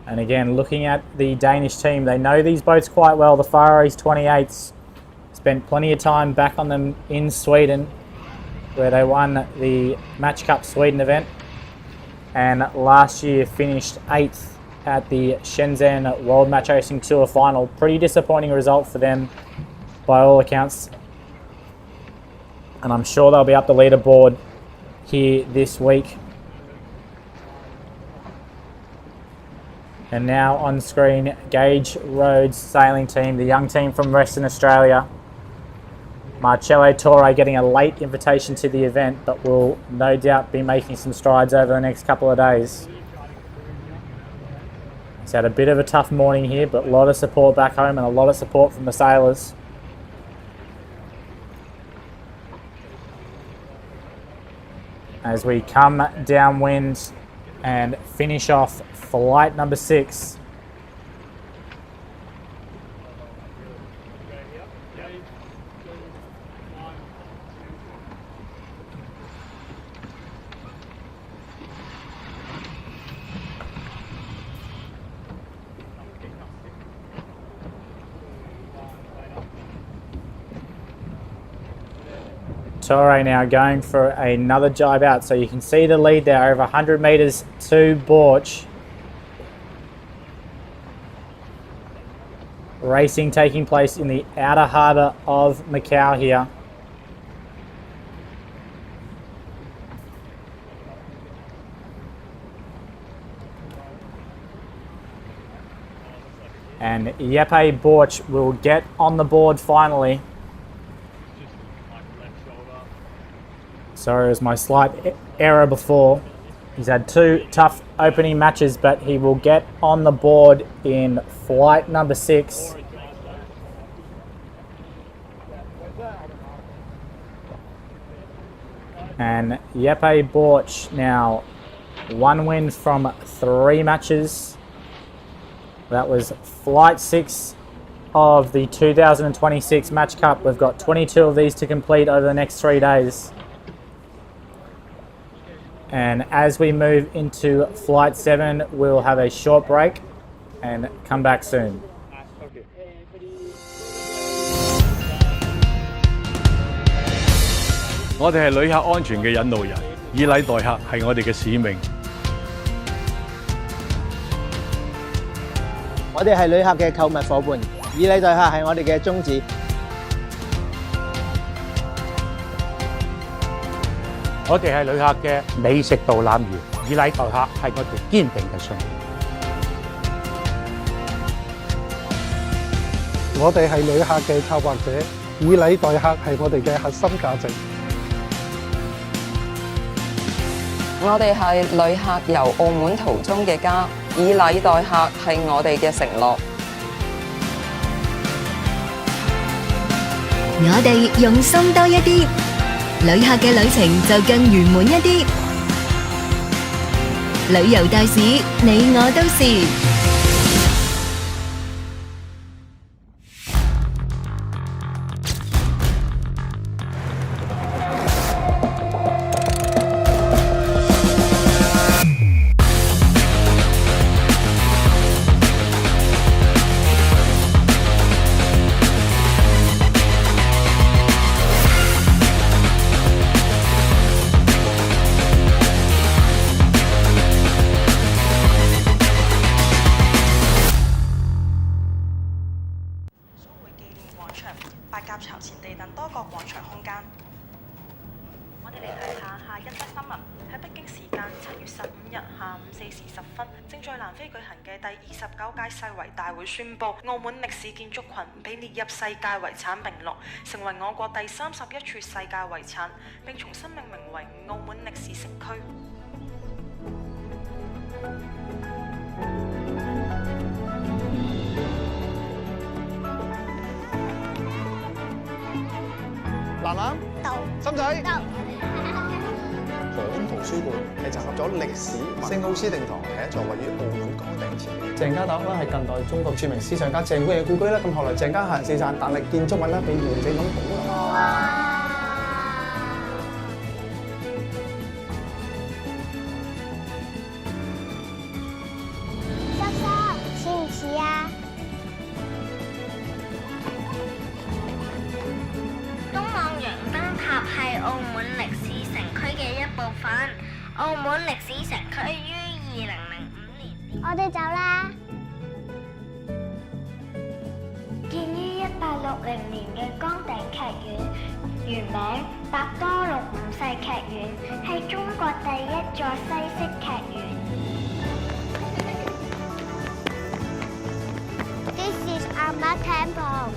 And again, looking at the Danish team, they know these boats quite well. The Far East 28s spent plenty of time back on them in Sweden, where they won the Match Cup Sweden event, and last year finished 8th at the Shenzhen World Match Racing Tour final. Pretty disappointing result for them by all accounts. And I'm sure they'll be up the leaderboard here this week. And now on screen, Gage Roads sailing team, the young team from Western Australia. Marcello Torre getting a late invitation to the event, but will no doubt be making some strides over the next couple of days. He's had a bit of a tough morning here, but a lot of support back home and a lot of support from the sailors. As we come downwind and finish off flight number 6. Torre now going for another jibe out, so you can see the lead there, over 100 metres to Borch. Racing taking place in the outer harbour of Macau here. And Yeppe Borch will get on the board finally. Sorry, it was my slight error before. He's had 2 tough opening matches, but he will get on the board in flight number 6. And Yeppe Borch now 1 win from 3 matches. That was flight 6 of the 2026 Match Cup. We've got 22 of these to complete over the next 3 days. And as we move into flight 7, we'll have a short break and come back soon. 我哋係旅客安全嘅引路人，以禮待客係我哋嘅使命。我哋係旅客嘅購物伙伴，以禮待客係我哋嘅宗旨。我哋係旅客嘅美食導覽員，以禮待客係我哋堅定嘅信念。我哋係旅客嘅策劃者，以禮待客係我哋嘅核心價值。我哋係旅客遊澳門途中嘅家，以禮待客係我哋嘅承諾。我哋用心多一啲，旅客嘅旅程就更圓滿一啲。旅遊大使，你我都是。白鴿巢前地等多個廣場空間。我哋嚟睇下下一則新聞。喺北京時間7月15日下午4時10分，正在南非舉行嘅第29屆世遺大會宣布，澳門歷史建築群被列入世界遺產名錄，成為我國第31處世界遺產，並重新命名為澳門歷史城區。南南到，深仔到。河東圖書館係集合咗歷史、聖奧斯定堂係一座位於澳門崗頂前嘅鄭家大屋啦，係近代中國著名思想家鄭觀嘅故居啦。咁後來鄭家下人四散，但係建築物咧被完整咁保留。叔叔似唔似啊？東望洋燈塔係澳門歷史城區嘅一部分。澳門歷史城區於2005年，我哋走啦。建於1860年嘅崗頂劇院，原名百多祿5世劇院，係中國第一座西式劇院。This is our temple。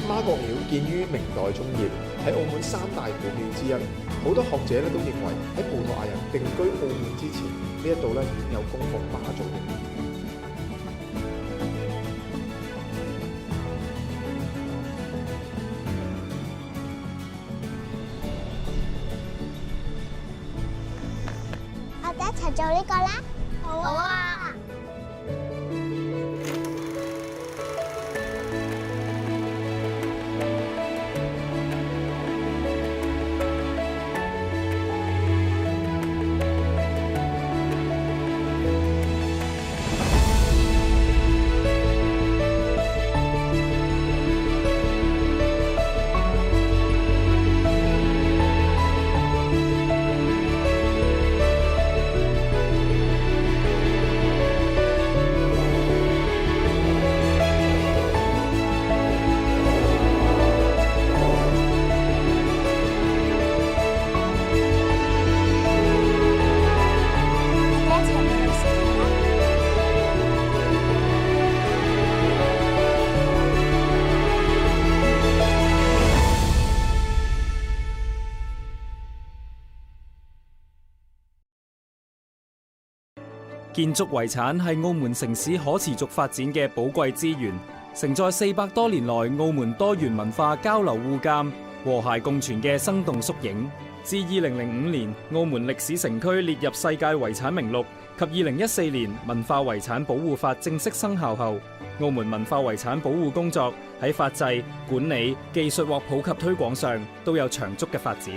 媽閣廟建於明代中葉，喺澳門三大古廟之一。好多學者咧都認為喺葡萄牙人定居澳門之前，呢一度咧已經有供奉媽祖嘅廟。我哋一齊做呢個啦。好啊。建築遺產係澳門城市可持續發展嘅寶貴資源，承載400多年來澳門多元文化交流互鑑、和諧共存嘅生動縮影。自2005年澳門歷史城區列入世界遺產名錄及2014年文化遺產保護法正式生效後，澳門文化遺產保護工作喺法制、管理、技術或普及推廣上都有長足嘅發展。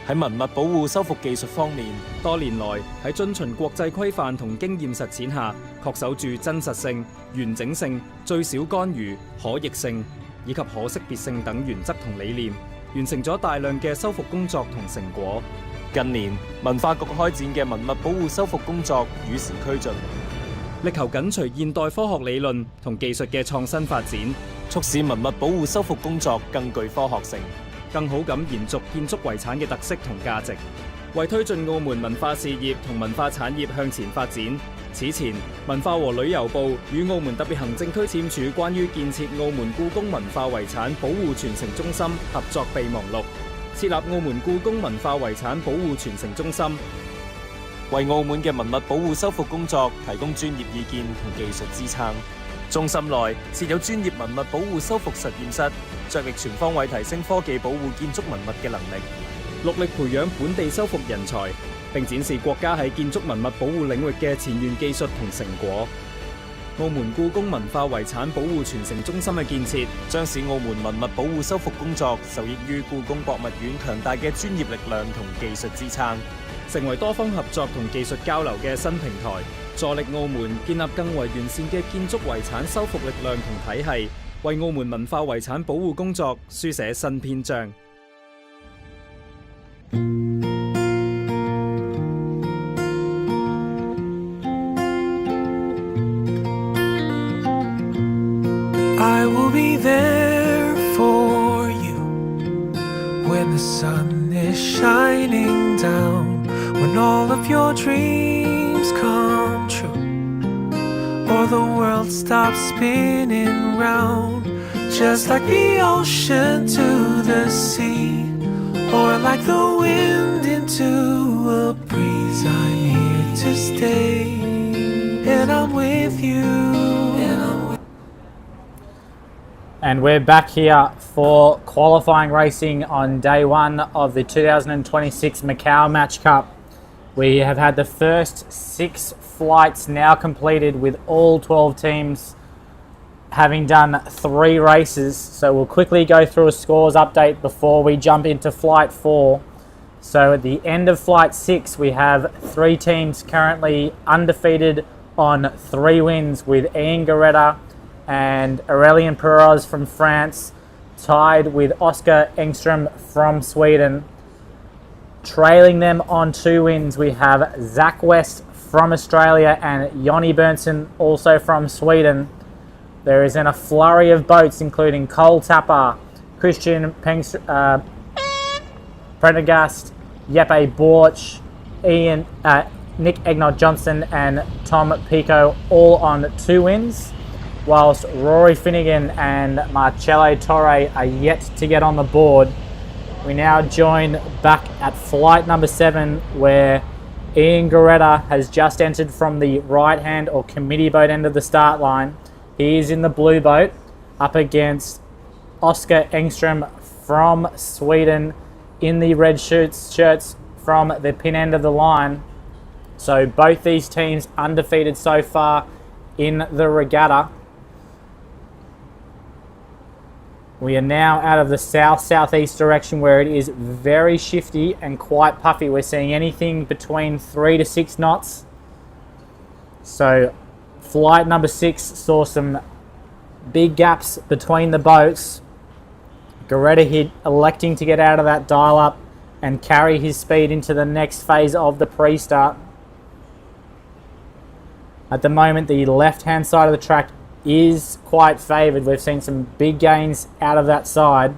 喺文物保護修復技術方面，多年來喺遵循國際規範同經驗實踐下，確守住真實性、完整性、最少干預、可逆性以及可識別性等原則同理念，完成咗大量嘅修復工作同成果。近年文化局開展嘅文物保護修復工作與時俱進，力求緊隨現代科學理論同技術嘅創新發展，促使文物保護修復工作更具科學性，更好咁延續建築遺產嘅特色同價值，為推進澳門文化事業同文化產業向前發展。此前，文化和旅遊部與澳門特別行政區簽署關於建設澳門故宮文化遺產保護傳承中心合作備忘錄，設立澳門故宮文化遺產保護傳承中心，為澳門嘅文物保護修復工作提供專業意見同技術支撐。中心內設有專業文物保護修復實驗室，着力全方位提升科技保護建築文物嘅能力，戮力培養本地修復人才，並展示國家喺建築文物保護領域嘅前沿技術同成果。澳門故宮文化遺產保護傳承中心嘅建設，將使澳門文物保護修復工作受益於故宮博物院強大嘅專業力量同技術支撐，成為多方合作同技術交流嘅新平台，助力澳門建立更為完善嘅建築遺產修復力量同體系，為澳門文化遺產保護工作書寫新篇章。I will be there for you when the sun is shining down, when all of your dreams come true, or the world stops spinning round, just like the ocean to the sea, or like the wind into a breeze. I'm here to stay, and I'm with you. And we're back here for qualifying racing on day one of the 2026 Macau Match Cup. We have had the first 6 flights now completed with all 12 teams having done 3 races. So we'll quickly go through a scores update before we jump into flight 4. So at the end of flight 6, we have 3 teams currently undefeated on 3 wins, with Ian Garetta and Aurélien Perez from France tied with Oscar Engström from Sweden. Trailing them on 2 wins, we have Zach West from Australia and Jonny Berntsson also from Sweden. There is then a flurry of boats including Cole Tapper, Christian Prendergast, Jeppe Borch, Nick Egnott-Johnson and Tom Pico all on 2 wins, whilst Rory Finnegan and Marcello Torre are yet to get on the board. We now join back at flight number 7, where Ian Garetta has just entered from the right hand or committee boat end of the start line. He is in the blue boat up against Oscar Engström from Sweden in the red shirts from the pin end of the line. So both these teams undefeated so far in the regatta. We are now out of the south-southeast direction, where it is very shifty and quite puffy. We're seeing anything between 3 to 6 knots. So flight number 6 saw some big gaps between the boats. Garetta here electing to get out of that dial-up and carry his speed into the next phase of the pre-start. At the moment, the left-hand side of the track is quite favoured. We've seen some big gains out of that side.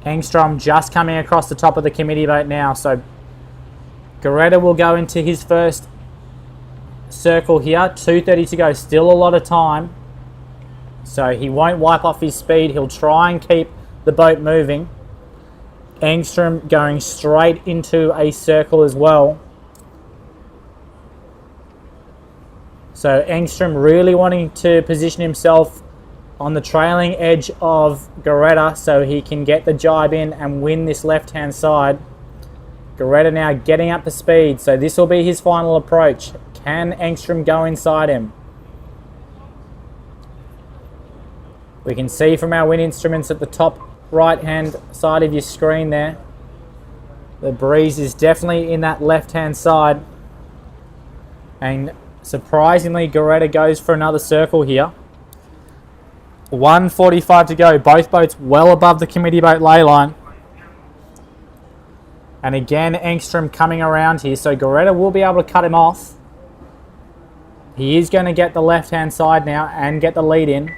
Engström just coming across the top of the committee boat now, so Garetta will go into his first circle here. 2:30 to go, still a lot of time, so he won't wipe off his speed. He'll try and keep the boat moving. Engström going straight into a circle as well. So Engström really wanting to position himself on the trailing edge of Garetta so he can get the jibe in and win this left-hand side. Garetta now getting up to speed, so this will be his final approach. Can Engström go inside him? We can see from our wind instruments at the top right-hand side of your screen there, the breeze is definitely in that left-hand side. And surprisingly, Garetta goes for another circle here. 1:45 to go. Both boats well above the committee boat ley line. And again, Engström coming around here, so Garetta will be able to cut him off. He is going to get the left-hand side now and get the lead in.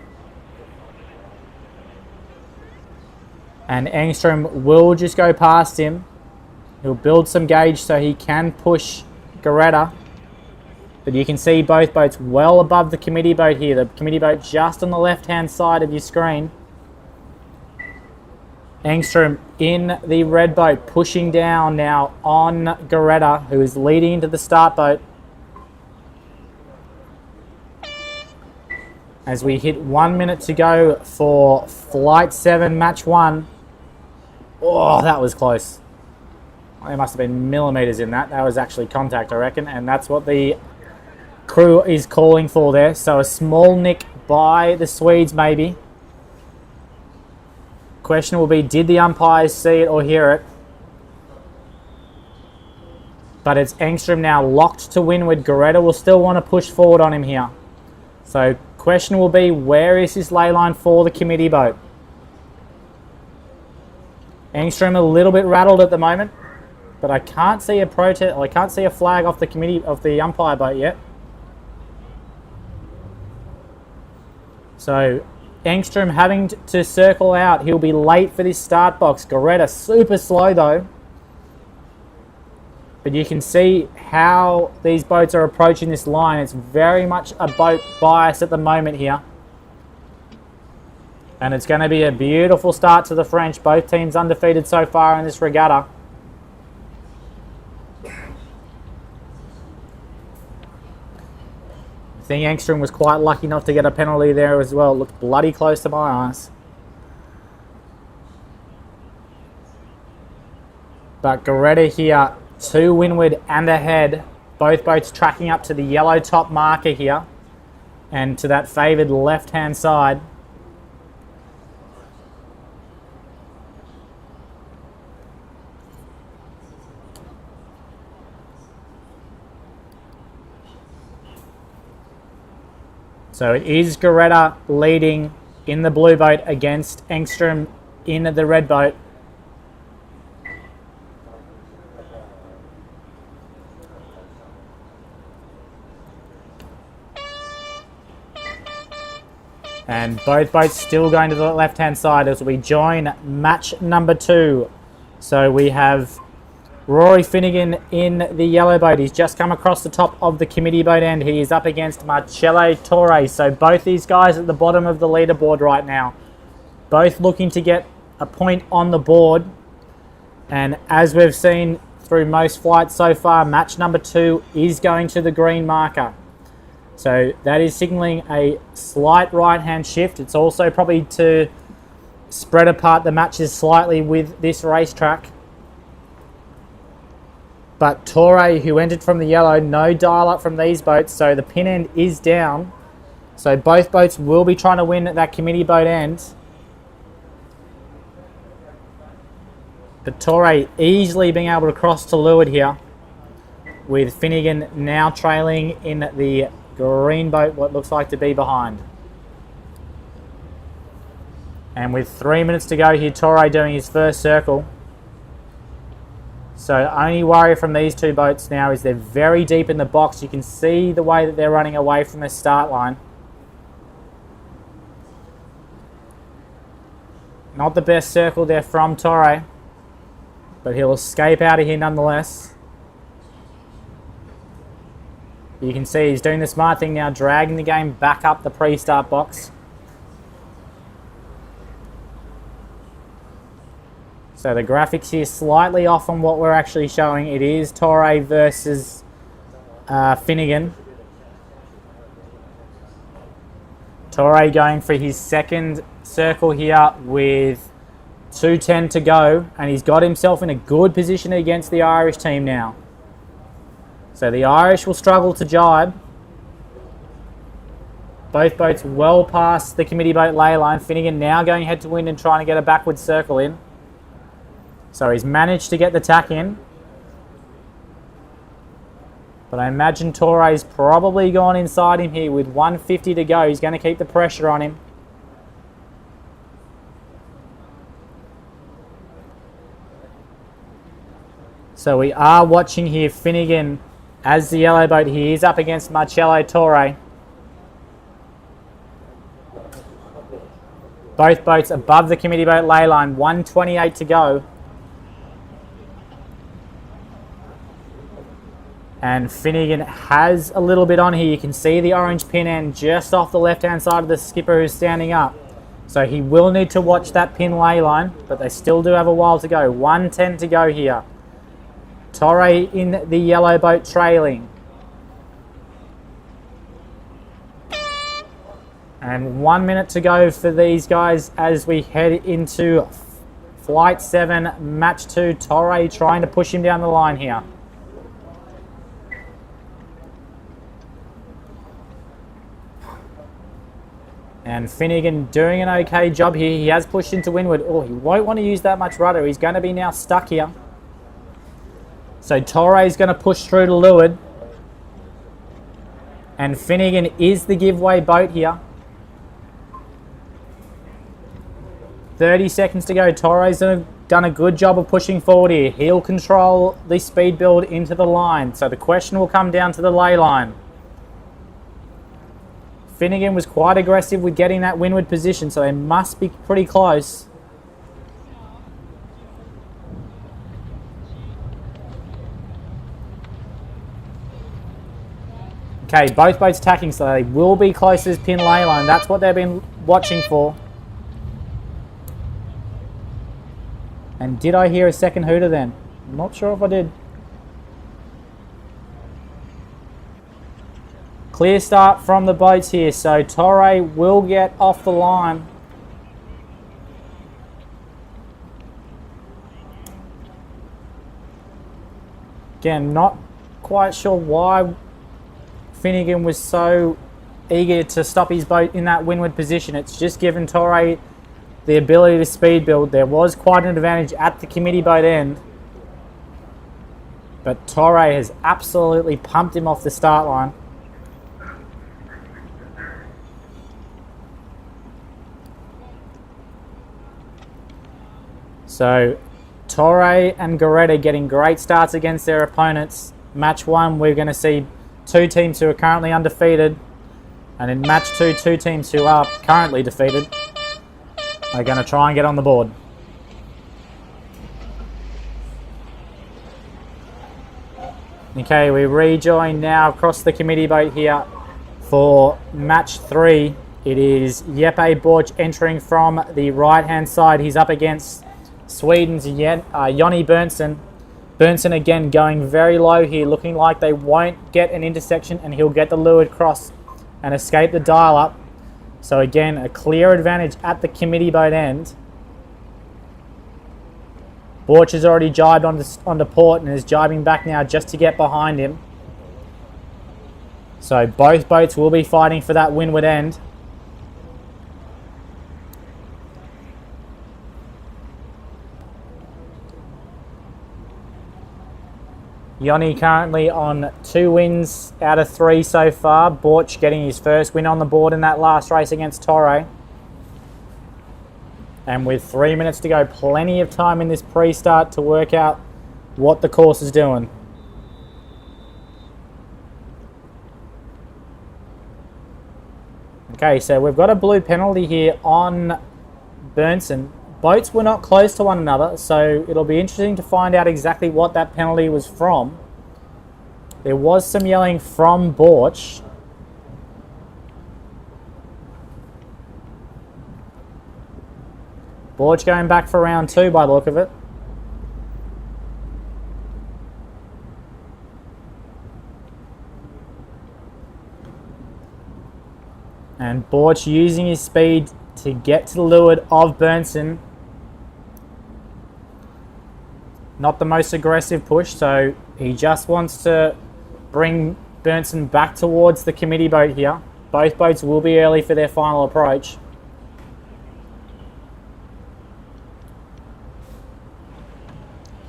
And Engström will just go past him. He'll build some gauge so he can push Garetta. But you can see both boats well above the committee boat here. The committee boat just on the left-hand side of your screen. Engström in the red boat, pushing down now on Garetta, who is leading into the start boat. As we hit 1 minute to go for flight 7, match 1. Oh, that was close. There must have been millimeters in that. That was actually contact, I reckon, and that's what the crew is calling for there. So a small nick by the Swedes, maybe. Question will be, did the umpires see it or hear it? But it's Engström now locked to windward. Garetta will still want to push forward on him here. So question will be, where is his ley line for the committee boat? Engström a little bit rattled at the moment, but I can't see a protest. I can't see a flag off the committee of the umpire boat yet. So Engström having to circle out. He'll be late for this start box. Garetta super slow though. But you can see how these boats are approaching this line. It's very much a boat bias at the moment here. And it's going to be a beautiful start to the French. Both teams undefeated so far in this regatta. think Engstrom was quite lucky not to get a penalty there as well. Looked bloody close to my eyes. But Goretta here, to windward and ahead. Both boats tracking up to the yellow top marker here and to that favoured left-hand side. So it is Goretta leading in the blue boat against Engstrom in the red boat. And both boats still going to the left-hand side as we join match number 2. So we have Rory Finnegan in the yellow boat. He's just come across the top of the committee boat end. He is up against Marcello Torres. So both these guys at the bottom of the leaderboard right now. Both looking to get a point on the board. And as we've seen through most flights so far, match number 2 is going to the green marker. So that is signalling a slight right-hand shift. It's also probably to spread apart the matches slightly with this racetrack. But Torre, who entered from the yellow, no dial up from these boats, so the pin end is down. So both boats will be trying to win at that committee boat end. But Torre easily being able to cross to leeward here, with Finnegan now trailing in the green boat, what looks like to be behind. And with 3 minutes to go here, Torre doing his first circle. So only worry from these two boats now is they're very deep in the box. You can see the way that they're running away from the start line. Not the best circle there from Torre, but he'll escape out of here nonetheless. You can see he's doing the smart thing now, dragging the game back up the pre-start box. So the graphics here slightly off on what we're actually showing. It is Torre versus Finnegan. Torre going for his second circle here with 2:10 to go, and he's got himself in a good position against the Irish team now. So the Irish will struggle to jibe. Both boats well past the committee boat ley line. Finnegan now going head to wind and trying to get a backward circle in. So he's managed to get the tack in. But I imagine Torre's probably gone inside him here with 150 to go. He's going to keep the pressure on him. So we are watching here Finnegan as the yellow boat. He is up against Marcello Torre. Both boats above the committee boat ley line. 128 to go. And Finnegan has a little bit on here. You can see the orange pin end just off the left-hand side of the skipper who's standing up. So he will need to watch that pin ley line, but they still do have a while to go. 110 to go here. Torre in the yellow boat trailing. And 1 minute to go for these guys as we head into Flight 7, Match 2. Torre trying to push him down the line here. And Finnegan doing an okay job here. He has pushed into windward. Oh, he won't want to use that much rudder. He's going to be now stuck here. So Torre is going to push through to leeward. And Finnegan is the giveaway boat here. 30 seconds to go. Torre's done a good job of pushing forward here. He'll control the speed build into the line. So the question will come down to the ley line. Finnegan was quite aggressive with getting that windward position, so they must be pretty close. Okay, both boats tacking, so they will be close as pin ley line. That's what they've been watching for. And did I hear a second hooter then? I'm not sure if I did. Clear start from the boats here, so Torre will get off the line. Again, not quite sure why Finnegan was so eager to stop his boat in that windward position. It's just given Torre the ability to speed build. There was quite an advantage at the committee boat end, but Torre has absolutely pumped him off the start line. So Torre and Goretta getting great starts against their opponents. Match 1, we're going to see two teams who are currently undefeated, and in match 2, two teams who are currently defeated are going to try and get on the board. Okay, we rejoin now across the committee boat here for match 3. It is Jeppe Borch entering from the right-hand side. He's up against Sweden's Jonny Berntsson. Berntsson again going very low here, looking like they won't get an intersection and he'll get the leeward cross and escape the dial up. So again, a clear advantage at the committee boat end. Borch has already jibed onto port and is jibing back now just to get behind him. So both boats will be fighting for that windward end. Jonny currently on 2 wins out of 3 so far. Borch getting his first win on the board in that last race against Torre. And with 3 minutes to go, plenty of time in this pre-start to work out what the course is doing. Okay, so we've got a blue penalty here on Berntsson. Boats were not close to one another, so it'll be interesting to find out exactly what that penalty was from. There was some yelling from Borch. Borch going back for round 2 by the look of it. And Borch using his speed to get to the leeward of Berntsson. Not the most aggressive push, so he just wants to bring Berntsson back towards the committee boat here. Both boats will be early for their final approach.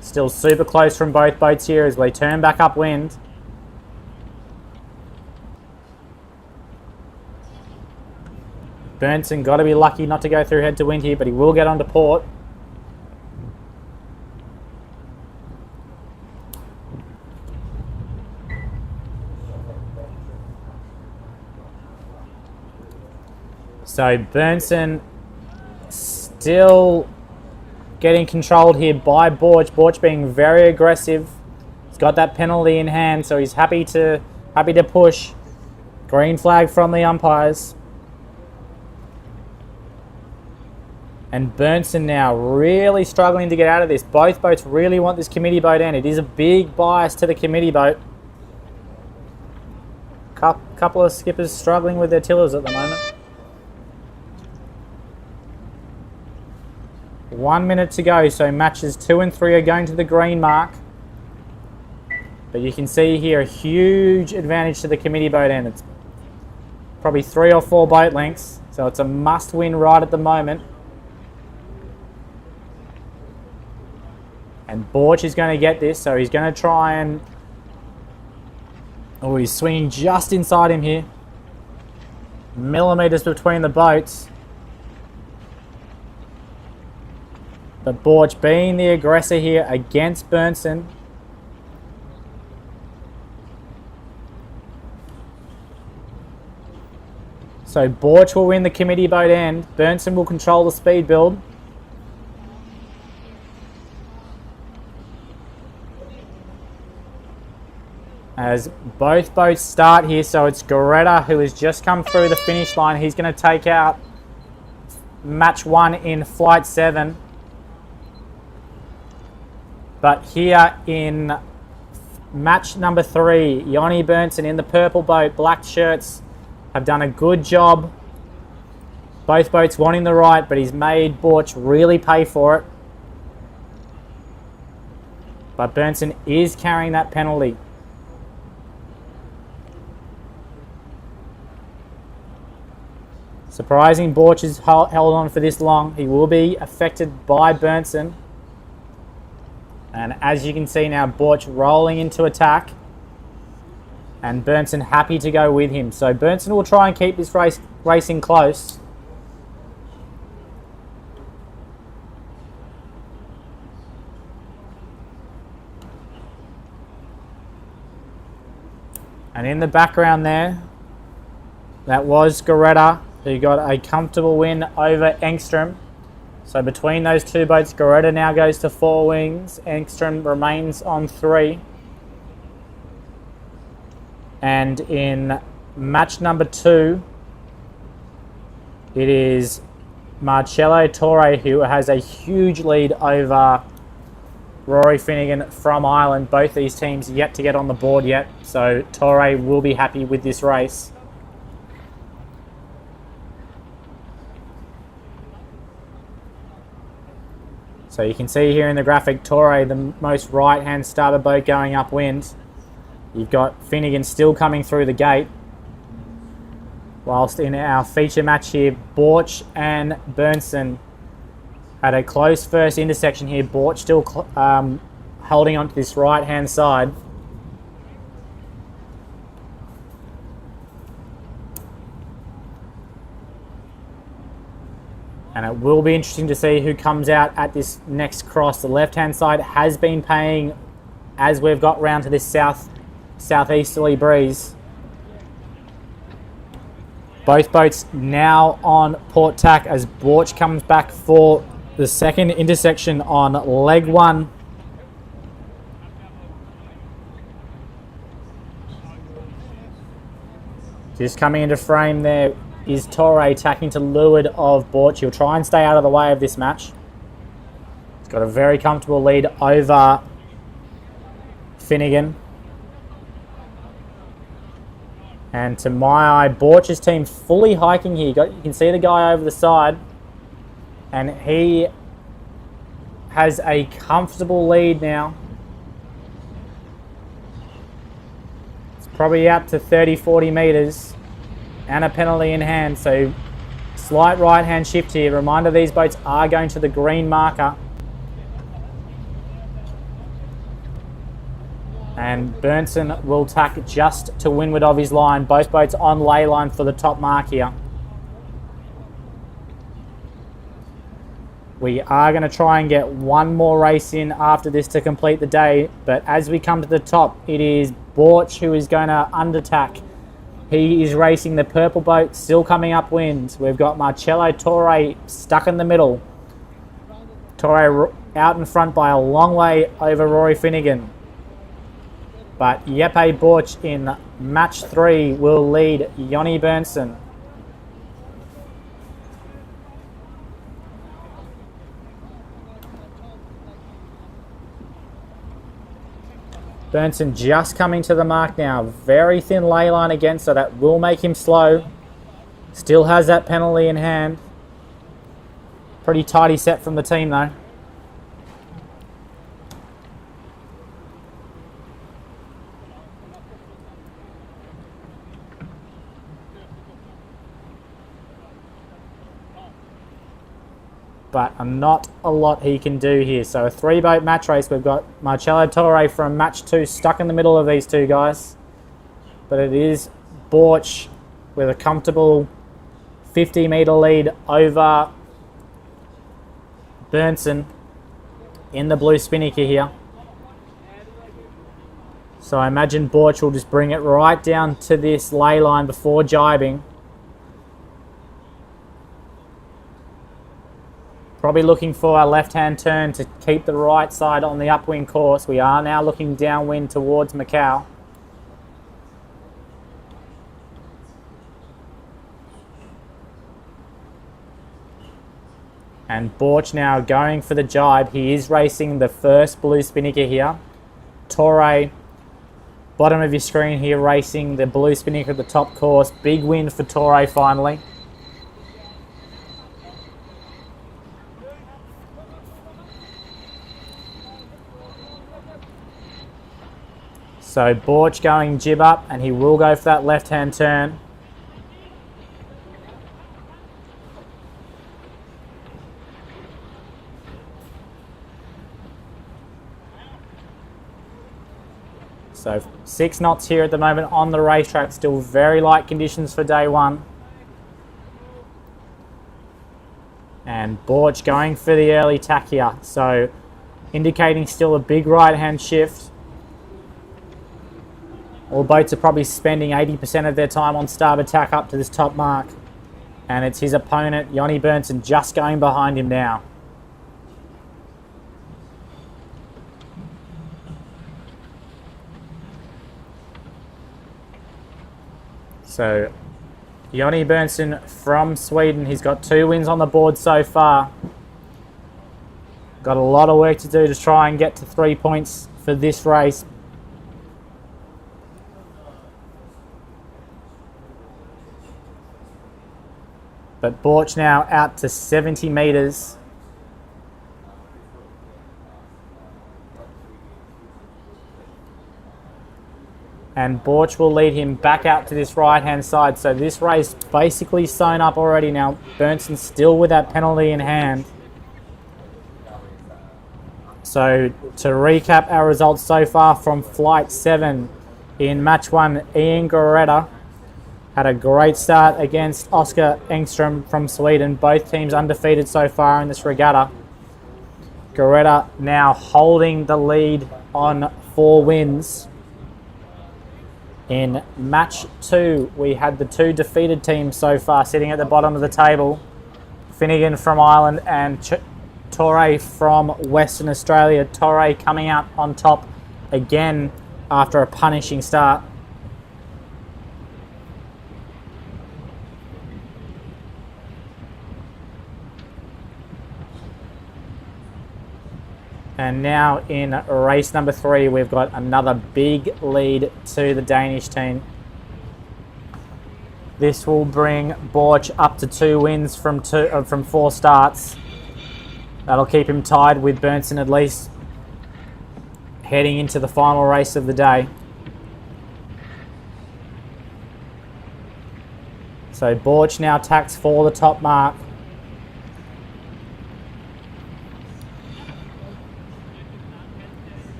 Still super close from both boats here as they turn back upwind. Berntsson got to be lucky not to go through head to wind here, but he will get onto port. So Berntsson still getting controlled here by Borch. Borch being very aggressive. He's got that penalty in hand, so he's happy to push. Green flag from the umpires. And Berntsson now really struggling to get out of this. Both boats really want this committee boat end. It is a big bias to the committee boat. Couple of skippers struggling with their tillers at the moment. 1 minute to go, so matches 2 and 3 are going to the green mark. But you can see here a huge advantage to the committee boat end. It's probably 3 or 4 boat lengths, so it's a must-win right at the moment. And Borch is going to get this, so he's going to try and... Oh, he's swinging just inside him here. Millimeters between the boats. But Borch being the aggressor here against Berntsson. So Borch will win the committee boat end. Berntsson will control the speed build. As both boats start here, so it's Goretta who has just come through the finish line. He's going to take out match 1 in flight 7. But here in match number 3. Yoni Burnson in the purple boat. Black shirts have done a good job. Both boats wanting the right, but he's made Borch really pay for it. But Burnson is carrying that penalty. Surprising Borch has held on for this long. He will be affected by Burnson. And as you can see now, Borch rolling into attack. And Burnson happy to go with him. So Burnson will try and keep this race racing close. And in the background there, that was Goretta, who got a comfortable win over Engstrom. So between those two boats, Goretta now goes to 4 wings. Engstrom remains on 3. And in match number 2, it is Marcello Torre who has a huge lead over Rory Finnegan from Ireland. Both these teams yet to get on the board yet, so Torre will be happy with this race. So you can see here in the graphic, Torre, the most right-hand starboard boat going upwind. You've got Finnegan still coming through the gate. Whilst in our feature match here, Borch and Burnson had a close first intersection here. Borch still holding on to this right-hand side. And it will be interesting to see who comes out at this next cross. The left-hand side has been paying as we've got round to this southeasterly breeze. Both boats now on port tack as Borch comes back for the second intersection on leg 1. Just coming into frame there is Torre tacking to leeward of Borch. He'll try and stay out of the way of this match. He's got a very comfortable lead over Finnegan. And to my eye, Borch's team fully hiking here. You can see the guy over the side. And he has a comfortable lead now. It's probably out to 30-40 metres. And a penalty in hand. So slight right-hand shift here. Reminder, these boats are going to the green marker. And Burnson will tack just to windward of his line. Both boats on ley line for the top mark here. We are going to try and get one more race in after this to complete the day. But as we come to the top, it is Borch who is going to undertack. He is racing the purple boat, still coming upwind. We've got Marcello Torre stuck in the middle. Torre out in front by a long way over Rory Finnegan. But Jeppe Borch in match 3 will lead Yoni Burnson. Burnson just coming to the mark now. Very thin ley line again, so that will make him slow. Still has that penalty in hand. Pretty tidy set from the team though. But not a lot he can do here. So a 3-boat match race. We've got Marcello Torre from match 2 stuck in the middle of these two guys. But it is Borch with a comfortable 50-metre lead over Burnson in the blue spinnaker here. So I imagine Borch will just bring it right down to this ley line before jibing. Probably looking for a left-hand turn to keep the right side on the upwind course. We are now looking downwind towards Macau. And Borch now going for the jibe. He is racing the first blue spinnaker here. Torre bottom of your screen here racing the blue spinnaker at the top course. Big win for Torre finally. So Borch going jib up, and he will go for that left-hand turn. So 6 knots here at the moment on the racetrack. Still very light conditions for day one. And Borch going for the early tack here. So indicating still a big right-hand shift. All boats are probably spending 80% of their time on starboard tack up to this top mark. And it's his opponent, Jonny Berntsen, just going behind him now. So, Jonny Berntsen from Sweden, he's got 2 wins on the board so far. Got a lot of work to do to try and get to 3 points for this race. But Borch now out to 70 metres. And Borch will lead him back out to this right-hand side. So this race basically sewn up already now. Berntsen still with that penalty in hand. So to recap our results so far from Flight 7 in Match 1, Ian Goretta had a great start against Oskar Engström from Sweden. Both teams undefeated so far in this regatta. Goretta now holding the lead on 4 wins. In Match 2, we had the 2 defeated teams so far sitting at the bottom of the table. Finnegan from Ireland and Torre from Western Australia. Torre coming out on top again after a punishing start. And now in race number 3, we've got another big lead to the Danish team. This will bring Borch up to 2 wins from 4 starts. That'll keep him tied with Berntsen at least heading into the final race of the day. So Borch now tacks for the top mark.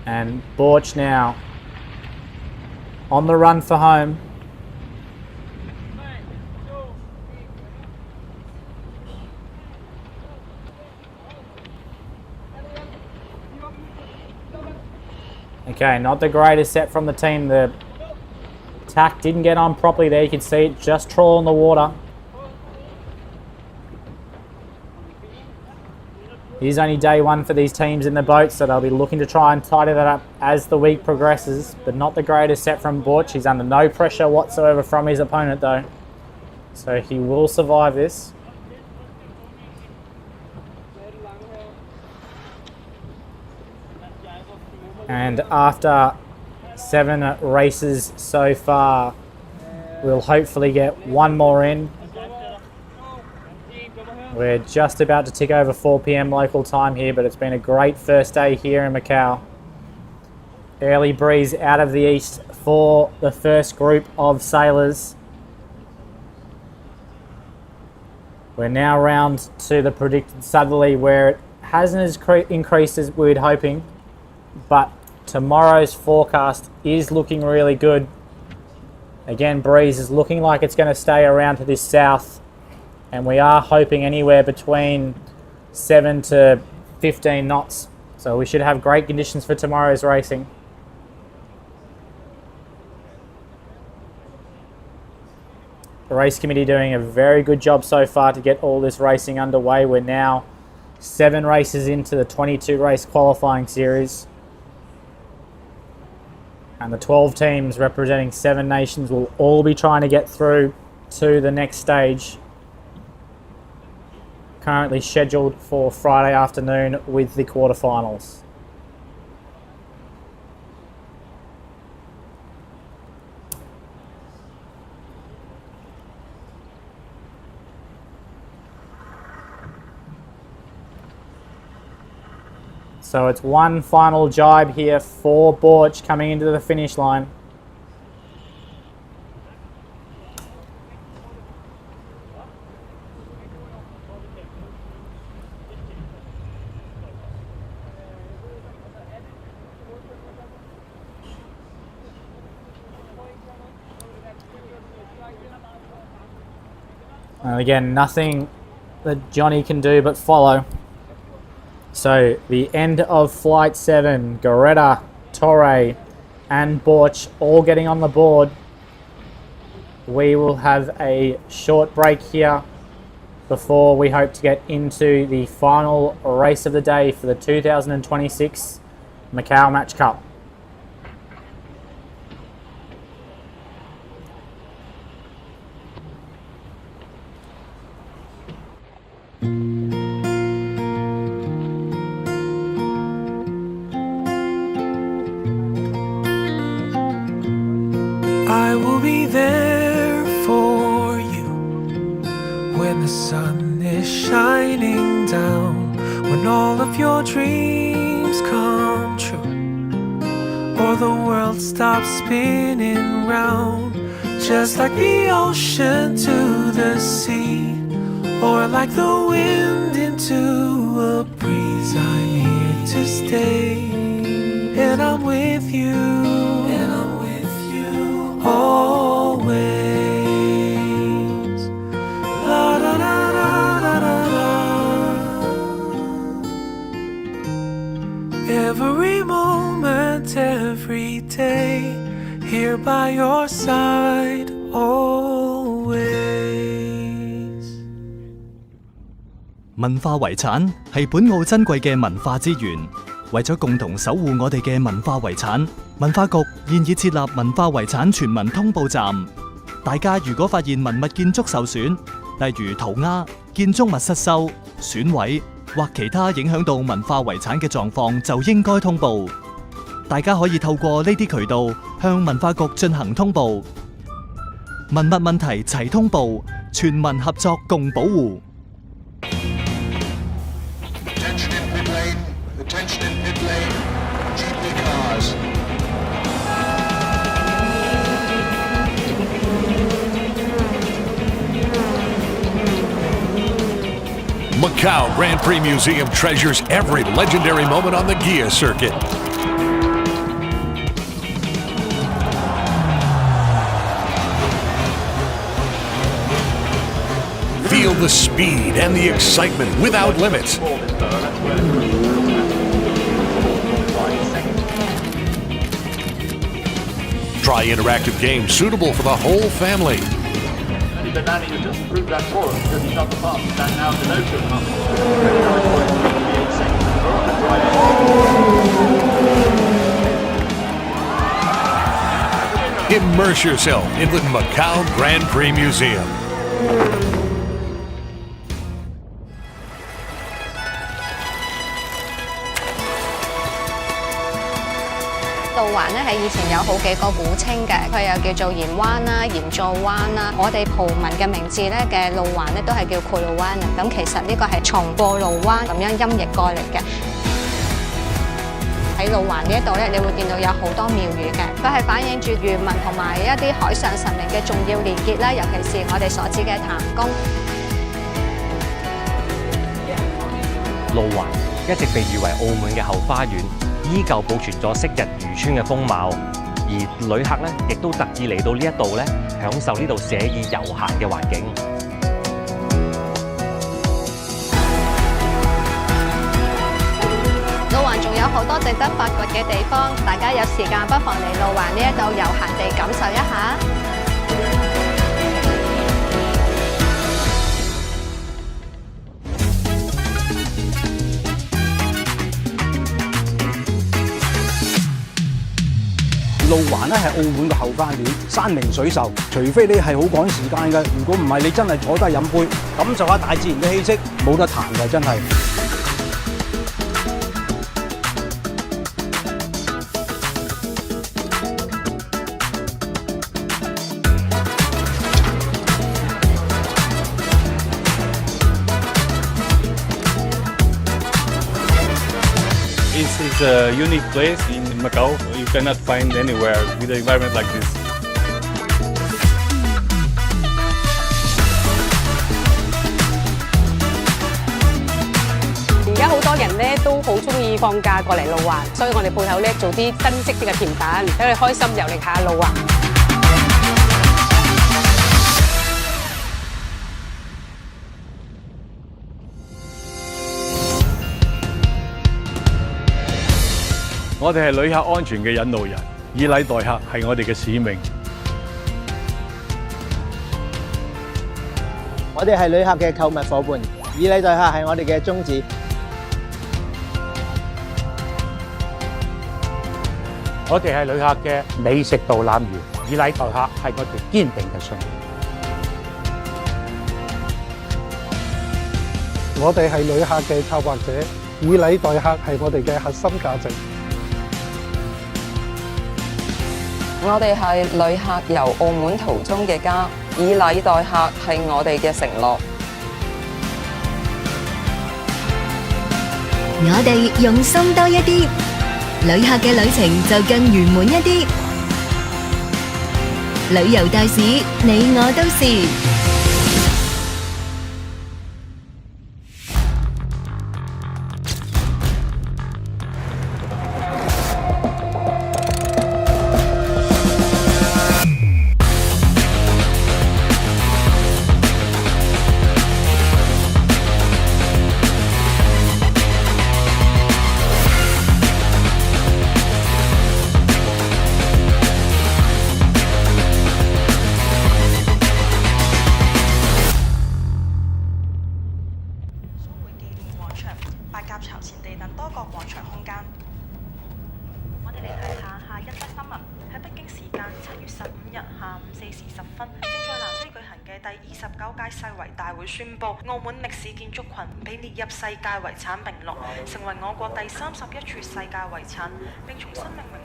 And Borch now on the run for home. Okay, not the greatest set from the team. The tack didn't get on properly there. You can see it just trawl in the water. It is only day 1 for these teams in the boat, so they'll be looking to try and tidy that up as the week progresses, but not the greatest set from Borch. He's under no pressure whatsoever from his opponent though, so he will survive this. And after 7 races so far, we'll hopefully get 1 more in. We're just about to tick over 4 p.m. local time here, but it's been a great first day here in Macau. Early breeze out of the east for the first group of sailors. We're now round to the predicted southerly, where it hasn't as increased as we were hoping, but tomorrow's forecast is looking really good. Again, breeze is looking like it's going to stay around to this south. And we are hoping anywhere between 7 to 15 knots. So we should have great conditions for tomorrow's racing. The race committee doing a very good job so far to get all this racing underway. We're now 7 races into the 22 race qualifying series. And the 12 teams representing 7 nations will all be trying to get through to the next stage, currently scheduled for Friday afternoon with the quarterfinals. So it's one final jibe here for Borch coming into the finish line. And again, nothing that Johnny can do but follow. So the end of Flight 7, Goretta, Torre and Borch all getting on the board. We will have a short break here before we hope to get into the final race of the day for the 2026 Macao Match Cup. I will be there for you when the sun is shining down, when all of your dreams come true, or the world stops spinning round, just like the ocean to the sea, or like the wind into a breeze. I'm here to stay, and I'm with you, always. La da da da da da da. Every moment, every day, here by your side, always. 文化遺產係本澳珍貴嘅文化資源，為咗共同守護我哋嘅文化遺產，文化局現已設立文化遺產全民通報站。大家如果發現文物建築受損，例如塗鴉、建築物失修、損毀或其他影響到文化遺產嘅狀況，就應該通報。大家可以透過呢啲渠道向文化局進行通報。文物問題齊通報，全民合作共保護。Attention in pit lane, GP cars. Macau Grand Prix Museum treasures every legendary moment on the Gia circuit. Feel the speed and the excitement without limits. Try interactive games suitable for the whole family. Danny has just proved that for us because he's on the fastest and now Denoto comes. Immerse yourself in the Macau Grand Prix Museum. 路環咧係以前有好幾個古稱嘅，佢又叫做鹽灣啦、鹽座灣啦。我哋葡文嘅名字咧嘅路環咧都係叫庫魯灣。咁其實呢個係從過路灣咁樣音譯過嚟嘅。喺路環呢一度咧，你會見到有好多廟宇嘅，佢係反映住漁民同埋一啲海上神明嘅重要連結啦，尤其是我哋所指嘅譚公。路環一直被譽為澳門嘅後花園。依舊保存咗昔日漁村嘅風貌，而旅客咧亦都特意嚟到呢一度咧，享受呢度寫意悠閒嘅環境。路環仲有好多值得發掘嘅地方，大家有時間不妨嚟路環呢一度悠閒地感受一下。路路環咧係澳門嘅後花園，山明水秀。除非你係好趕時間嘅，如果唔係，你真係坐低飲杯，感受下大自然嘅氣息，冇得彈嘅真係。This is a unique place in Macau. You cannot find anywhere with an environment like this. 而家好多人咧都好中意放假過嚟路環，所以我哋鋪頭咧做啲新式啲嘅甜品，俾佢哋開心遊歷下路環。我哋係旅客安全嘅引路人，以禮待客係我哋嘅使命。我哋係旅客嘅購物夥伴，以禮待客係我哋嘅宗旨。我哋係旅客嘅美食導覽員，以禮待客係我哋堅定嘅信念。我哋係旅客嘅策劃者，以禮待客係我哋嘅核心價值。我哋係旅客遊澳門途中嘅家，以禮待客係我哋嘅承諾。我哋用心多一啲，旅客嘅旅程就更圓滿一啲。旅遊大使，你我都是。白鴿巢前地等多個廣場空間。我哋嚟睇下下一則新聞。喺北京時間7月15日下午4時10分，正在南非舉行嘅第29屆世遺大會宣布，澳門歷史建築群被列入世界遺產名錄，成為我國第31處世界遺產，並重新命名。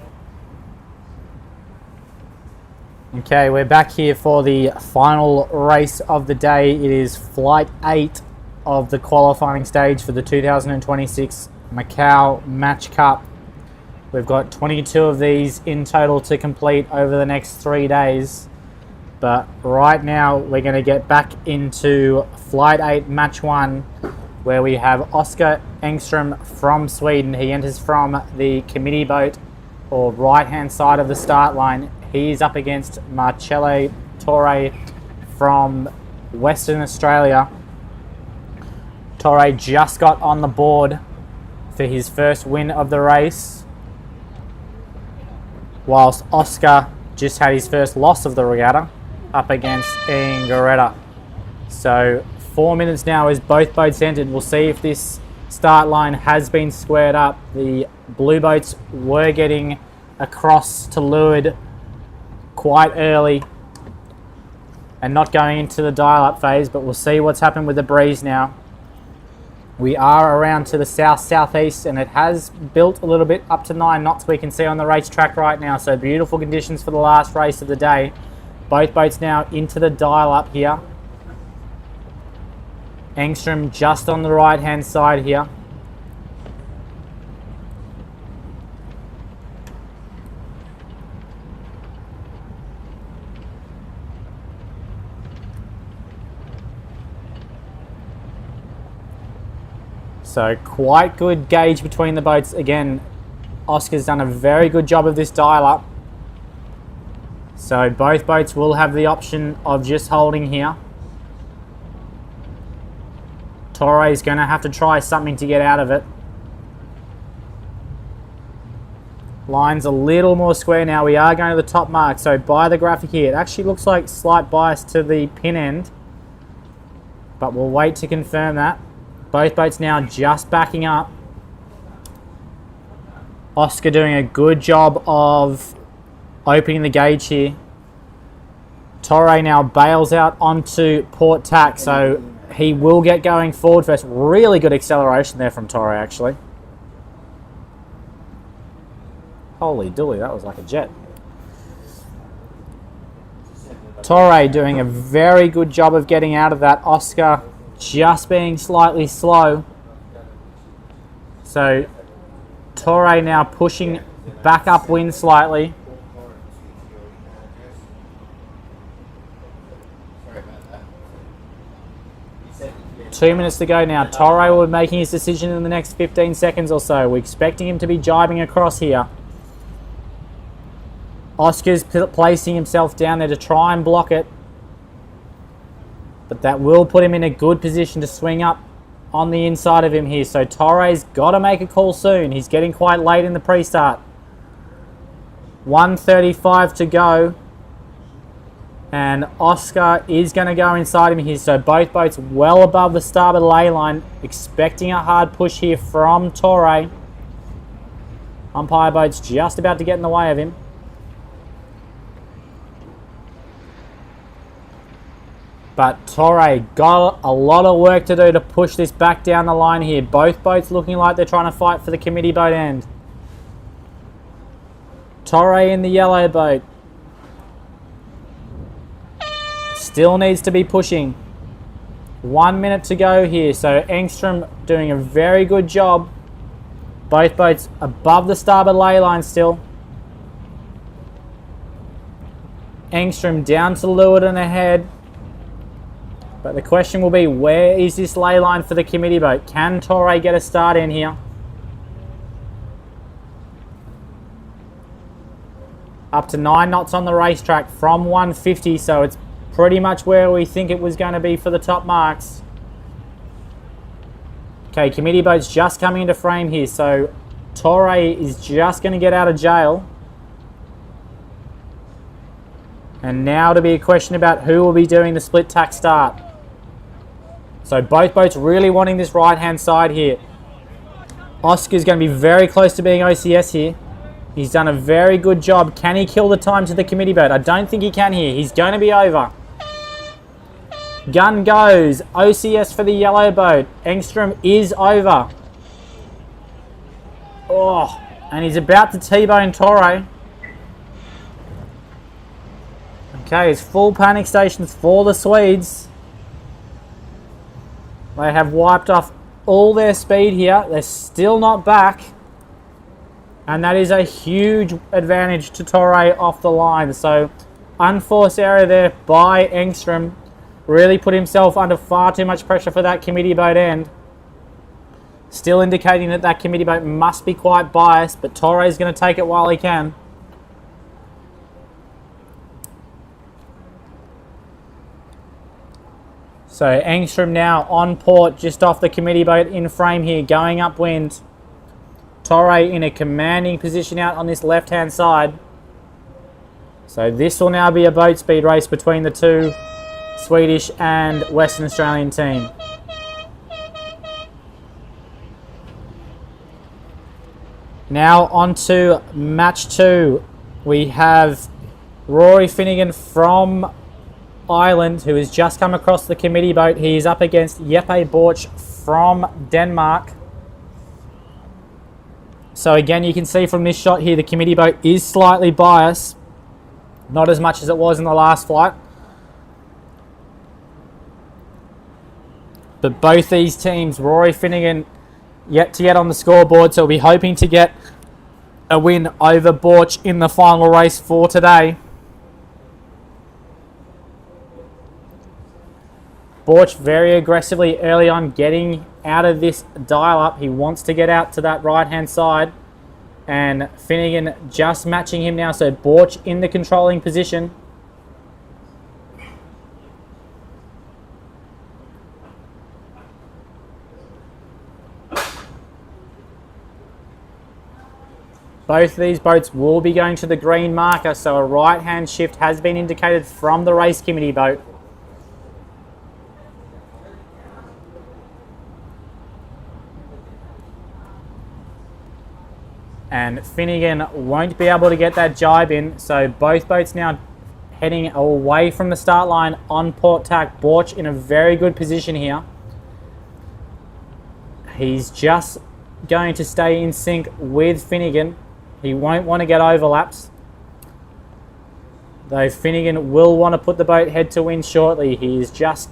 Okay, we're back here for the final race of the day. It is Flight 8 of the qualifying stage for the 2026 Macao Match Cup. We've got 22 of these in total to complete over the next 3 days. But right now we're going to get back into Flight 8 Match 1, where we have Oscar Engström from Sweden. He enters from the committee boat or right hand side of the start line. He's up against Marcello Torre from Western Australia. Torre just got on the board for his first win of the race, whilst Oscar just had his first loss of the regatta up against Ian Garetta. So 4 minutes now as both boats entered. We'll see if this start line has been squared up. The blue boats were getting across to leeward quite early and not going into the dial-up phase, but we'll see what's happened with the breeze now. We are around to the south-southeast, and it has built a little bit up to 9 knots we can see on the racetrack right now. So beautiful conditions for the last race of the day. Both boats now into the dial-up here. Engström just on the right-hand side here. So quite good gauge between the boats. Again, Oscar's done a very good job of this dial up. So both boats will have the option of just holding here. Torre is going to have to try something to get out of it. Line's a little more square now. We are going to the top mark. So by the graphic here, it actually looks like slight bias to the pin end, but we'll wait to confirm that. Both boats now just backing up. Oscar doing a good job of opening the gauge here. Torre now bails out onto port tack, so he will get going forward first. Really good acceleration there from Torre, actually. Holy dooly, that was like a jet. Torre doing a very good job of getting out of that. Oscar just being slightly slow. So Torre now pushing back upwind slightly. Two minutes to go now. Torre will be making his decision in the next 15 seconds or so. We're expecting him to be jibing across here. Oscar's placing himself down there to try and block it. But that will put him in a good position to swing up on the inside of him here. So Torre's got to make a call soon. He's getting quite late in the pre-start. 1:35 to go. And Oscar is going to go inside him here. So both boats well above the starboard ley line. Expecting a hard push here from Torre. Umpire boat's just about to get in the way of him. But Torre got a lot of work to do to push this back down the line here. Both boats looking like they're trying to fight for the committee boat end. Torre in the yellow boat. Still needs to be pushing. 1 minute to go here. So Engstrom doing a very good job. Both boats above the starboard ley line still. Engstrom down to leeward and ahead. But the question will be, where is this ley line for the committee boat? Can Torre get a start in here? Up to 9 knots on the racetrack from 150, so it's pretty much where we think it was going to be for the top marks. Okay, committee boat's just coming into frame here, so Torre is just going to get out of jail. And now to be a question about who will be doing the split tack start. So both boats really wanting this right-hand side here. Oscar's going to be very close to being OCS here. He's done a very good job. Can he kill the time to the committee boat? I don't think he can here. He's going to be over. Gun goes. OCS for the yellow boat. Engstrom is over. Oh, and he's about to T-bone Torre. Okay, it's full panic stations for the Swedes. They have wiped off all their speed here. They're still not back. And that is a huge advantage to Torre off the line. So, unforced error there by Engstrom. Really put himself under far too much pressure for that committee boat end. Still indicating that that committee boat must be quite biased, but Torre is going to take it while he can. So Engstrom now on port, just off the committee boat in frame here, going upwind. Torre in a commanding position out on this left-hand side. So this will now be a boat speed race between the two Swedish and Western Australian team. Now on to match 2. We have Rory Finnegan from Ireland, who has just come across the committee boat. He is up against Jeppe Borch from Denmark. So again, you can see from this shot here, the committee boat is slightly biased. Not as much as it was in the last flight. But both these teams, Rory Finnegan yet to get on the scoreboard, so we'll be hoping to get a win over Borch in the final race for today. Borch very aggressively early on getting out of this dial-up. He wants to get out to that right-hand side. And Finnegan just matching him now. So Borch in the controlling position. Both of these boats will be going to the green marker. So a right-hand shift has been indicated from the race committee boat. And Finnegan won't be able to get that jibe in, so both boats now heading away from the start line on port tack. Borch in a very good position here. He's just going to stay in sync with Finnegan. He won't want to get overlaps, though Finnegan will want to put the boat head to wind shortly. He is just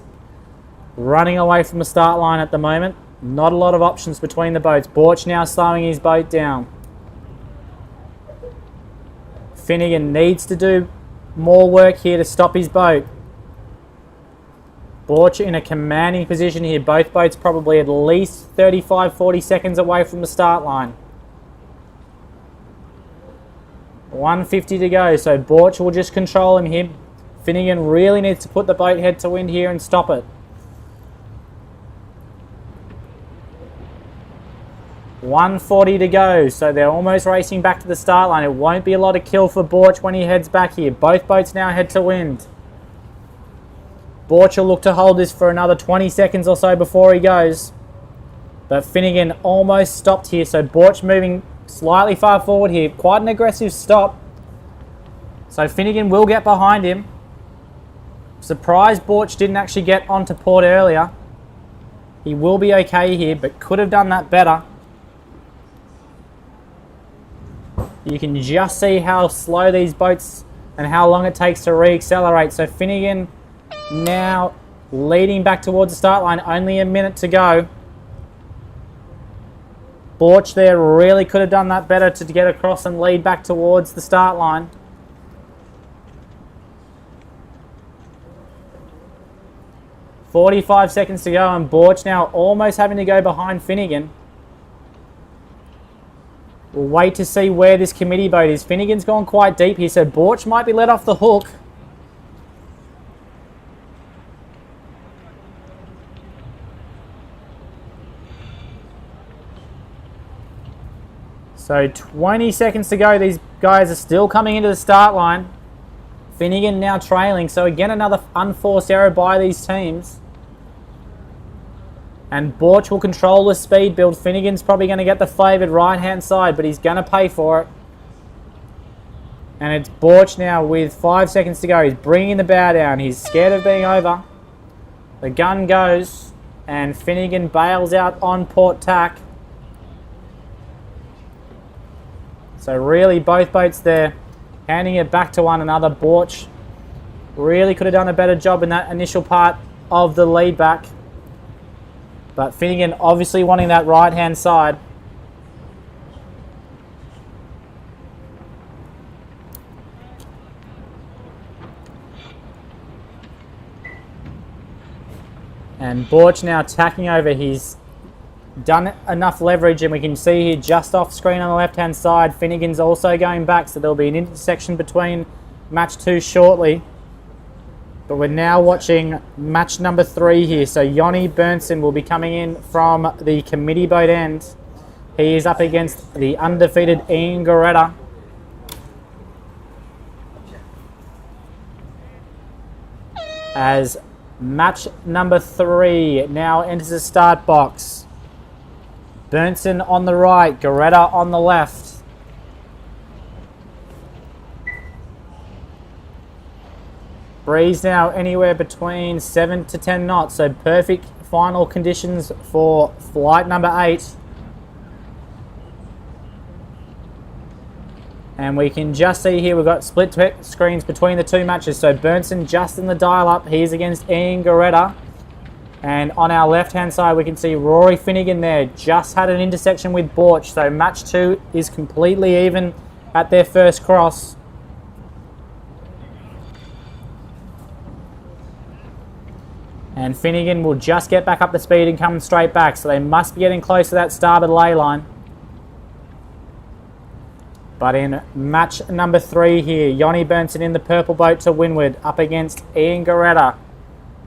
running away from the start line at the moment. Not a lot of options between the boats. Borch now slowing his boat down. Finnegan needs to do more work here to stop his boat. Borch in a commanding position here. Both boats probably at least 35-40 seconds away from the start line. 150 to go, so Borch will just control him here. Finnegan really needs to put the boat head to wind here and stop it. 140 to go, so they're almost racing back to the start line. It won't be a lot of kill for Borch when he heads back here. Both boats now head to wind. Borch will look to hold this for another 20 seconds or so before he goes. But Finnegan almost stopped here, so Borch moving slightly far forward here. Quite an aggressive stop. So Finnegan will get behind him. Surprised Borch didn't actually get onto port earlier. He will be okay here, but could have done that better. You can just see how slow these boats and how long it takes to re-accelerate. So Finnegan now leading back towards the start line, only a minute to go. Borch there really could have done that better to get across and lead back towards the start line. "45 seconds to go, and Borch now almost having to go behind Finnegan. We'll wait to see where this committee boat is. Finnegan's gone quite deep here, so Borch might be let off the hook. So 20 seconds to go. These guys are still coming into the start line. Finnegan now trailing. So again, another unforced error by these teams. And Borch will control the speed build. Finnegan's probably going to get the favoured right-hand side, but he's going to pay for it. And it's Borch now with 5 seconds to go. He's bringing the bow down. He's scared of being over. The gun goes, and Finnegan bails out on port tack. So really both boats there handing it back to one another. Borch really could have done a better job in that initial part of the lead back. But Finnegan obviously wanting that right-hand side. And Borch now tacking over. He's done enough leverage, and we can see here just off screen on the left-hand side, Finnegan's also going back, so there'll be an intersection between match 2 shortly. But we're now watching match number 3 here. So Yoni Bernson will be coming in from the committee boat end. He is up against the undefeated Ian Goretta. As match number 3 now enters the start box. Bernson on the right, Goretta on the left. Breeze now anywhere between 7 to 10 knots, so perfect final conditions for flight number 8. And we can just see here we've got split screens between the two matches. So Bernson just in the dial up, he's against Ian Goretta. And on our left hand side we can see Rory Finnegan there, just had an intersection with Borch. So match 2 is completely even at their first cross. And Finnegan will just get back up to speed and come straight back, so they must be getting close to that starboard ley line. But in match number 3 here, Yoni Bernson in the purple boat to windward up against Ian Goretta.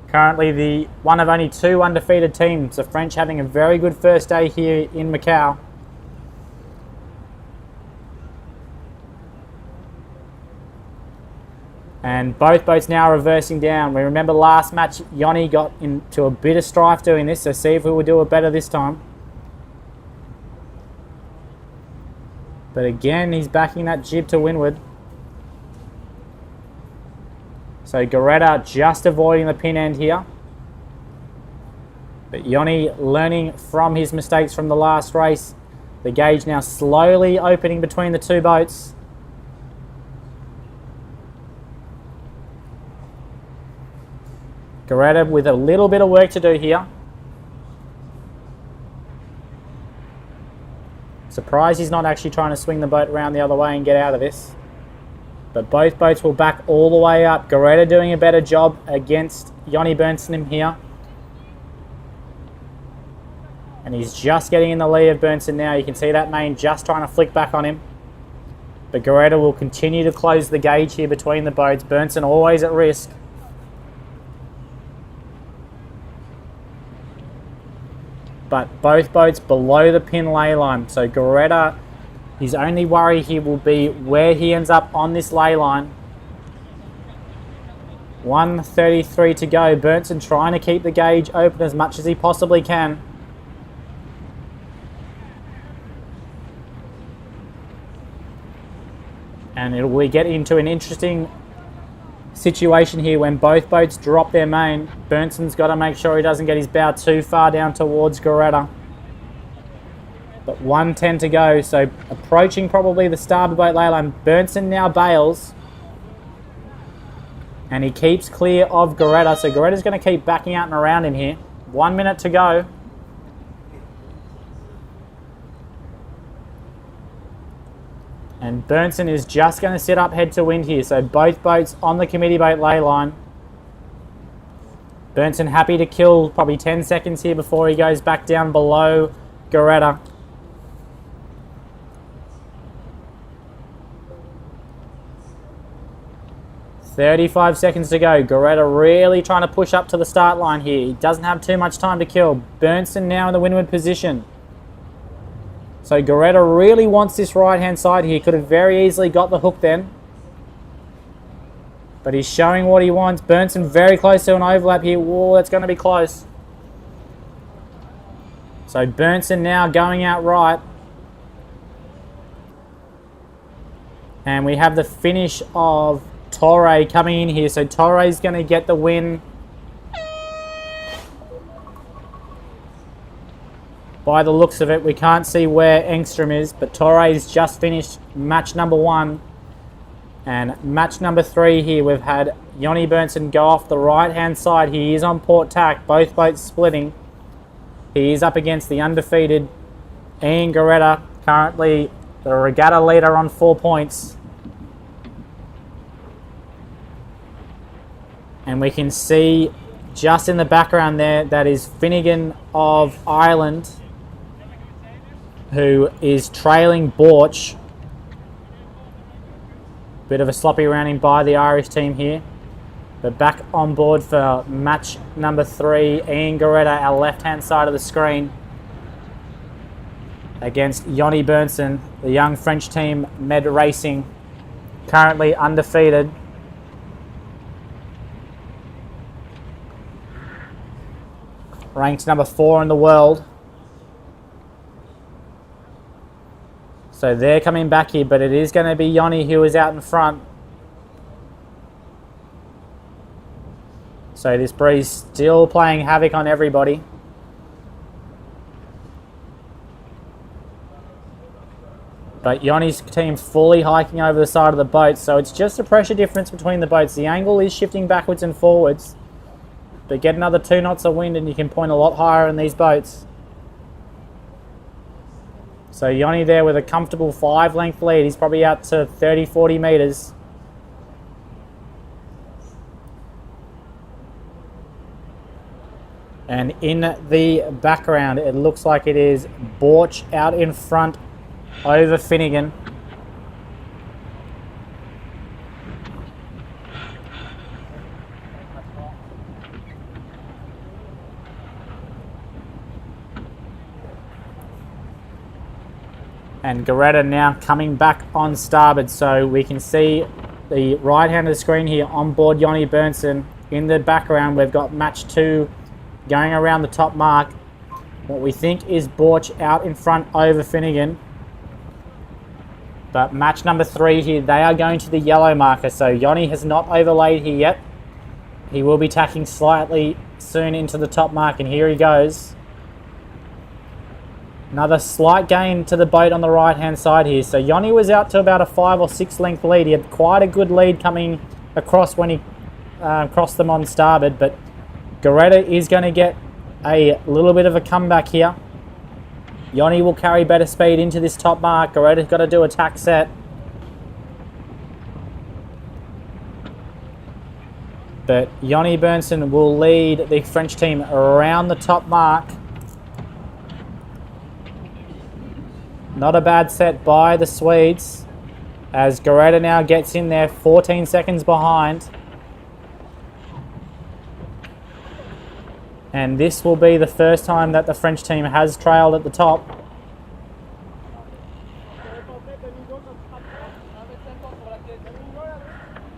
Currently the one of only 2 undefeated teams. The French having a very good first day here in Macau. And both boats now reversing down. We remember last match, Yoni got into a bit of strife doing this, so see if we will do it better this time. But again, he's backing that jib to windward. So Goretta just avoiding the pin end here. But Yoni learning from his mistakes from the last race. The gauge now slowly opening between the two boats. Goretta with a little bit of work to do here. Surprised he's not actually trying to swing the boat around the other way and get out of this. But both boats will back all the way up. Goretta doing a better job against Yoni Bernsen here. And he's just getting in the lee of Bernsen now. You can see that main just trying to flick back on him. But Goretta will continue to close the gauge here between the boats. Bernsen always at risk. But both boats below the pin ley line. So Goretta, his only worry here will be where he ends up on this ley line. 1:33 to go. Bernsen trying to keep the gauge open as much as he possibly can. And we get into an interesting situation here when both boats drop their main. Bernsen's got to make sure he doesn't get his bow too far down towards Goretta. But 1:10 to go, so approaching probably the starboard boat ley line. Bernsen now bails. And he keeps clear of Goretta, so Goretta's going to keep backing out and around him here. 1 minute to go. And Bernsen is just going to sit up head to wind here, so both boats on the committee boat ley line. Bernsen happy to kill probably 10 seconds here before he goes back down below Goretta. $35 seconds to go. Goretta really trying to push up to the start line here. He doesn't have too much time to kill. Bernsen now in the windward position. So Goretta really wants this right-hand side here. Could have very easily got the hook then. But he's showing what he wants. Bernsen very close to an overlap here. Whoa, that's going to be close. So Bernsen now going out right. And we have the finish of Torre coming in here. So Torre's going to get the win. By the looks of it, we can't see where Engstrom is, but Torre's just finished match number 1. And match number 3 here, we've had Yoni Bernsen go off the right-hand side. He is on port tack, both boats splitting. He is up against the undefeated Ian Goretta, currently the regatta leader on 4 points. And we can see just in the background there, that is Finnegan of Ireland, who is trailing Borch. Bit of a sloppy rounding by the Irish team here. But back on board for match number 3, Ian Goretta, our left-hand side of the screen, against Yoni Bernsen, the young French team, Med Racing, currently undefeated. Ranked number 4 in the world. So they're coming back here, but it is going to be Yoni who is out in front. So this breeze still playing havoc on everybody. But Yoni's team fully hiking over the side of the boat, so it's just a pressure difference between the boats. The angle is shifting backwards and forwards. But get another 2 knots of wind and you can point a lot higher in these boats. So Yoni there with a comfortable 5-length lead. He's probably out to 30-40 metres. And in the background, it looks like it is Borch out in front over Finnegan. And Goretta now coming back on starboard, so we can see the right hand of the screen here on board Yoni Bernsen. In the background, we've got match 2 going around the top mark. What we think is Borch out in front over Finnegan. But match number 3 here, they are going to the yellow marker. So Yoni has not overlaid here yet. He will be tacking slightly soon into the top mark, and here he goes. Another slight gain to the boat on the right-hand side here. So Yoni was out to about a 5 or 6 length lead. He had quite a good lead coming across when he crossed them on starboard, but Goretta is going to get a little bit of a comeback here. Yoni will carry better speed into this top mark. Goretta's got to do a tack set. But Yoni Bernsen will lead the French team around the top mark. Not a bad set by the Swedes, as Goretta now gets in there 14 seconds behind. And this will be the first time that the French team has trailed at the top.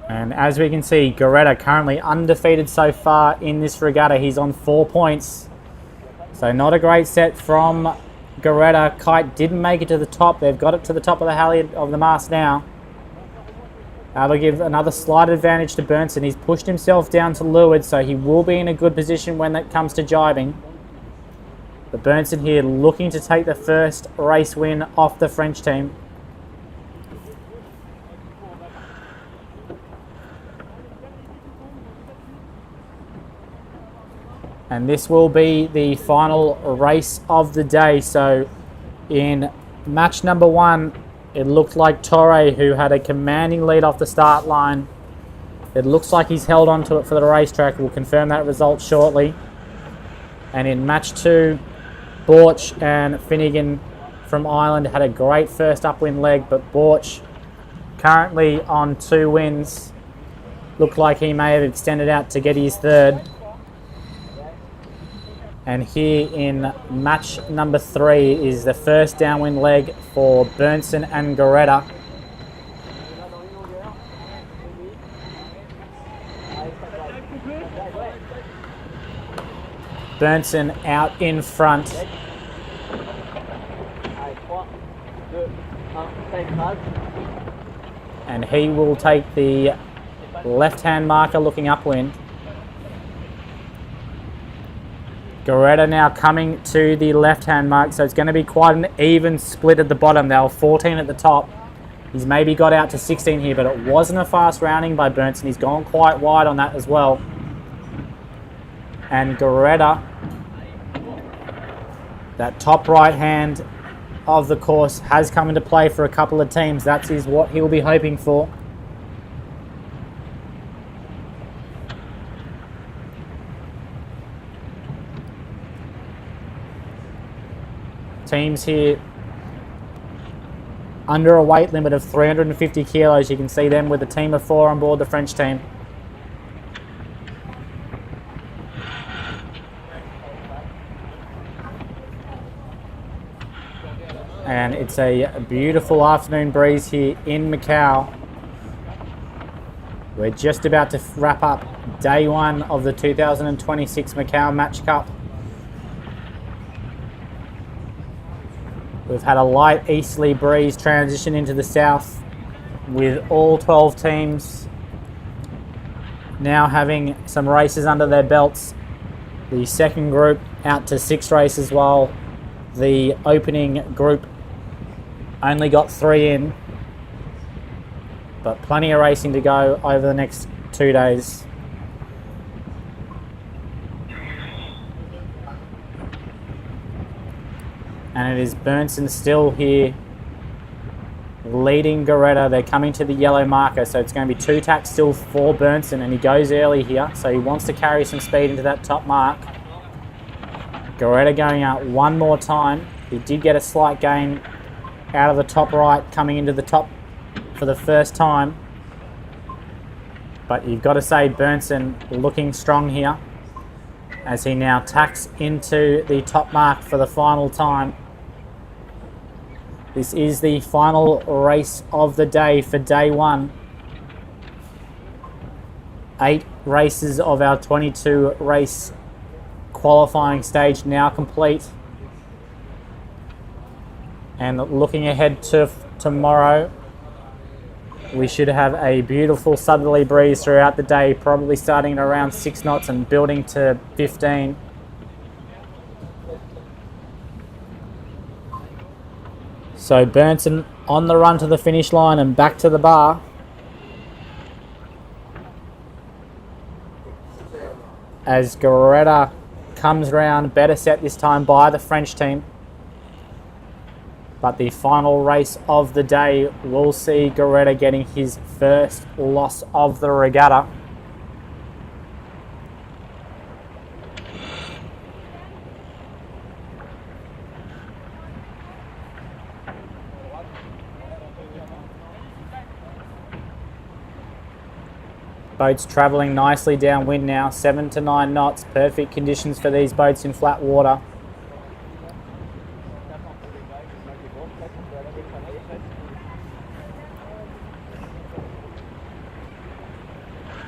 And as we can see, Goretta currently undefeated so far in this regatta. He's on 4 points. So not a great set from Goretta. Kite didn't make it to the top. They've got it to the top of the halyard of the mast now. That'll give another slight advantage to Bernsen. He's pushed himself down to leeward, so he will be in a good position when it comes to jibing. But Bernsen here looking to take the first race win off the French team. And this will be the final race of the day. So in match number 1, it looked like Torre, who had a commanding lead off the start line. It looks like he's held on to it for the racetrack. We'll confirm that result shortly. And in match 2, Borch and Finnegan from Ireland had a great first upwind leg, but Borch currently on 2 wins. Looked like he may have extended out to get his 3rd. And here in match number 3 is the first downwind leg for Bernsen and Goretta. Bernsen out in front. And he will take the left-hand marker looking upwind. Goretta now coming to the left-hand mark, so it's going to be quite an even split at the bottom. They were 14 at the top. He's maybe got out to 16 here, but it wasn't a fast rounding by Bernsen. He's gone quite wide on that as well. And Goretta, that top right hand of the course has come into play for a couple of teams. That is what he'll be hoping for. Teams here under a weight limit of 350 kilos. You can see them with a team of 4 on board the French team. And it's a beautiful afternoon breeze here in Macau. We're just about to wrap up day 1 of the 2026 Macau Match Cup. We've had a light easterly breeze transition into the south, with all 12 teams now having some races under their belts. The second group out to 6 races, while the opening group only got 3 in. But plenty of racing to go over the next 2 days. And it is Bernsen still here leading Goretta. They're coming to the yellow marker, so it's going to be 2 tacks still for Bernsen, and he goes early here, so he wants to carry some speed into that top mark. Goretta going out one more time. He did get a slight gain out of the top right, coming into the top for the first time. But you've got to say Bernsen looking strong here, as he now tacks into the top mark for the final time. This is the final race of the day for day 1. 8 races of our 22 race qualifying stage now complete. And looking ahead to tomorrow, We should have a beautiful southerly breeze throughout the day, probably starting at around 6 knots and building to 15. So Burnson on the run to the finish line and back to the bar. As Goretta comes round, better set this time by the French team. But the final race of the day will see Goretta getting his first loss of the regatta. Boats travelling nicely downwind now, 7 to 9 knots. Perfect conditions for these boats in flat water.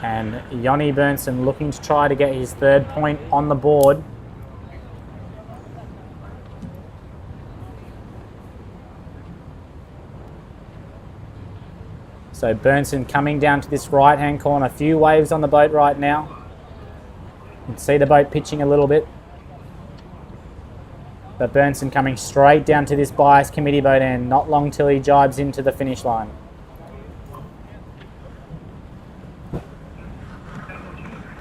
And Jonny Burnson looking to try to get his third point on the board. So Burnson coming down to this right-hand corner. A few waves on the boat right now. You can see the boat pitching a little bit. But Burnson coming straight down to this bias committee boat end. Not long till he jibes into the finish line.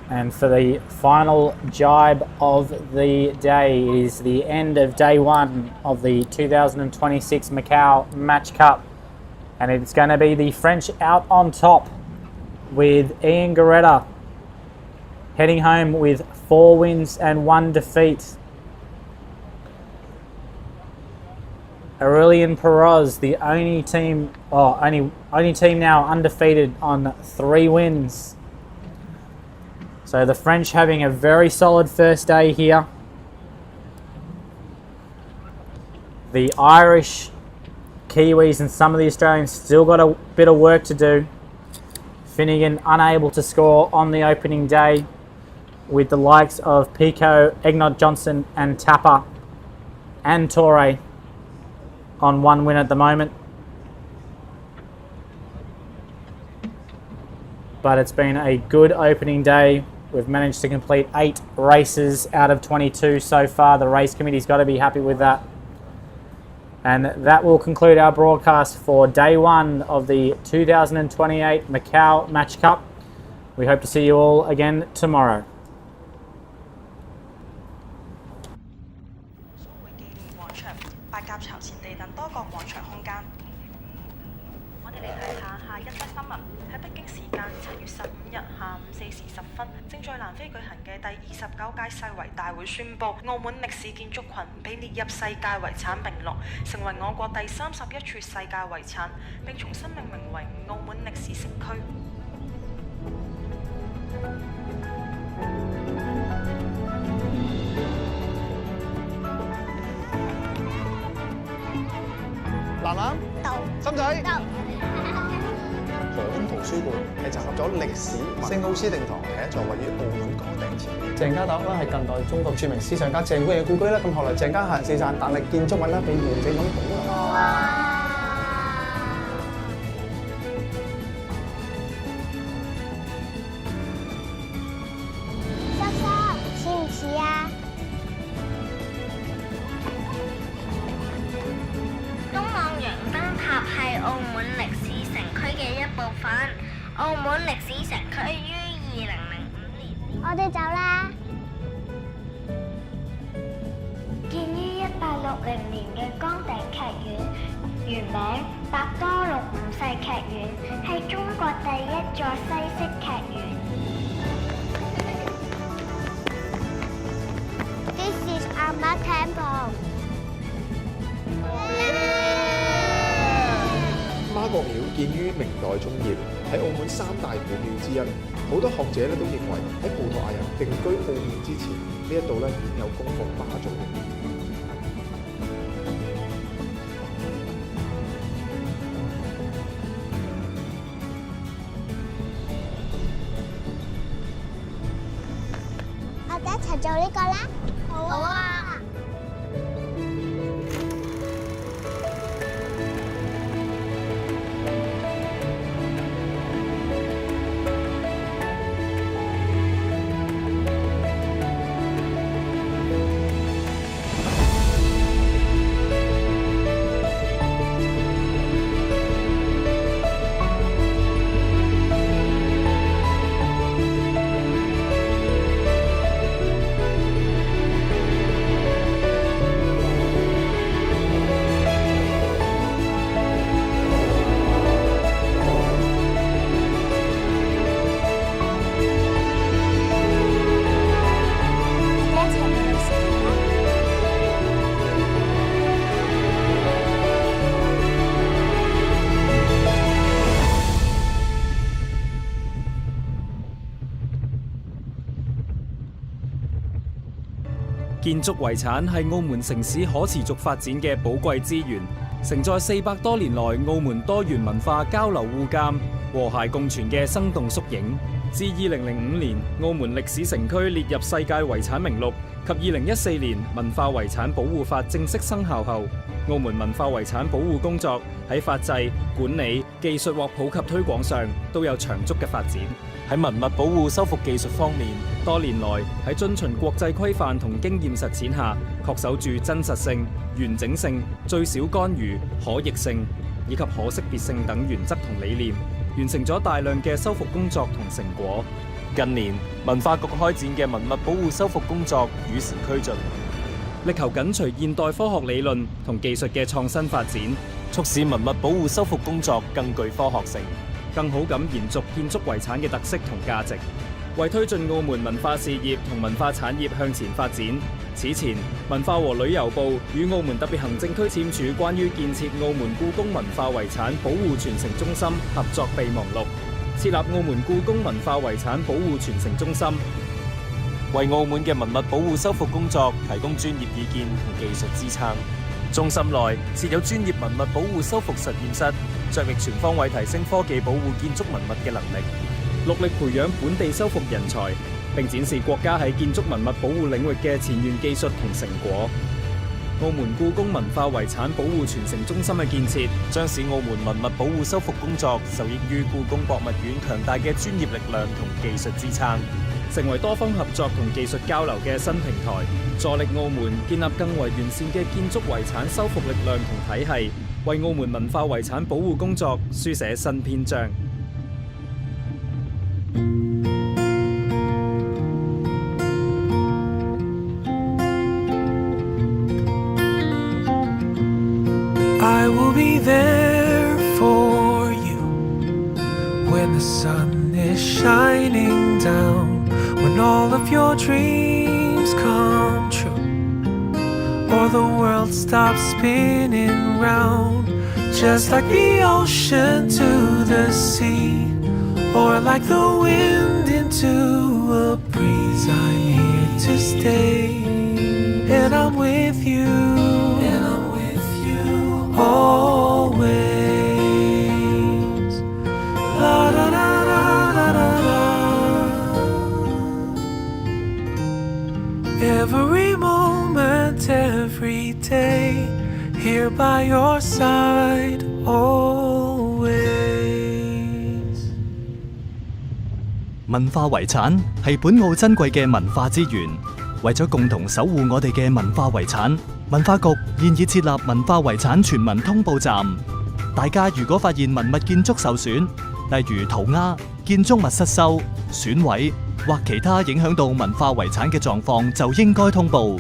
And for the final jibe of the day is the end of day one of the 2026 Macau Match Cup. And it's going to be the French out on top with Ian Goretta heading home with 4 wins and 1 defeat. Aurelien Perroz, the only team now undefeated on 3 wins. So the French having a very solid first day here. The Irish, Kiwis and some of the Australians still got a bit of work to do. Finnegan unable to score on the opening day with the likes of Pico, Egnod Johnson and Tapper and Torre on 1 win at the moment. But it's been a good opening day. We've managed to complete 8 races out of 22 so far. The race committee's got to be happy with that. And that will conclude our broadcast for day 1 of the 2028 Macau Match Cup. We hope to see you all again tomorrow.宣布澳門歷史建築群被列入世界遺產名錄，成為我國第31處世界遺產，並重新命名為澳門歷史城區。蘭蘭到，心仔到。何公圖書館係集合咗歷史、聖奧斯定堂係一座位於澳門崗頂前。鄭家棟啦係近代中國著名思想家鄭觀嘅故居啦。咁後來鄭家下人四散，但係建築物咧被完整咁保留。叔叔似唔似啊？東望洋燈塔係澳門歷史城區嘅一部分。澳門歷史城區於2005年。我哋走啦。建於1860年嘅崗頂劇院，原名百多祿五世劇院，係中國第一座西式劇院。This is our temple。媽閣廟建於明代中葉，喺澳門3大古廟之一。好多學者咧都認為喺葡萄牙人定居澳門之前，呢一度咧已有供奉媽祖嘅。我哋一齊做呢個啦。好啊。建築遺產係澳門城市可持續發展嘅寶貴資源，承載400多年來澳門多元文化交流互鑑、和諧共存嘅生動縮影。自2005年澳門歷史城區列入世界遺產名錄及2014年文化遺產保護法正式生效後，澳門文化遺產保護工作喺法制、管理、技術或普及推廣上都有長足嘅發展。喺文物保護修復技術方面，多年來喺遵循國際規範同經驗實踐下，確守住真實性、完整性、最少干預、可逆性以及可識別性等原則同理念，完成咗大量嘅修復工作同成果。近年文化局開展嘅文物保護修復工作與時俱進，力求緊隨現代科學理論同技術嘅創新發展，促使文物保護修復工作更具科學性，更好咁延續建築遺產嘅特色同價值，為推進澳門文化事業同文化產業向前發展。此前，文化和旅遊部與澳門特別行政區簽署關於建設澳門故宮文化遺產保護傳承中心合作備忘錄，設立澳門故宮文化遺產保護傳承中心，為澳門嘅文物保護修復工作提供專業意見同技術支撐。中心內設有專業文物保護修復實驗室，着力全方位提升科技保護建築文物嘅能力，戮力培養本地修復人才，並展示國家喺建築文物保護領域嘅前沿技術同成果。澳門故宮文化遺產保護傳承中心嘅建設，將使澳門文物保護修復工作受益於故宮博物院強大嘅專業力量同技術支撐，成為多方合作同技術交流嘅新平台，助力澳門建立更為完善嘅建築遺產修復力量同體系，為澳門文化遺產保護工作書寫新篇章。I will be there for you when the sun is shining down, when all of your dreams come true, or the world stops spinning round, just like the ocean to the sea, or like the wind into a breeze. I'm here to stay, and I'm with you, always. La da da da da da da. Every moment, every day, here by your side, always. 文化遺產係本澳珍貴嘅文化資源，為咗共同守護我哋嘅文化遺產，文化局現已設立文化遺產全民通報站。大家如果發現文物建築受損，例如塗鴉、建築物失修、損毀或其他影響到文化遺產嘅狀況，就應該通報。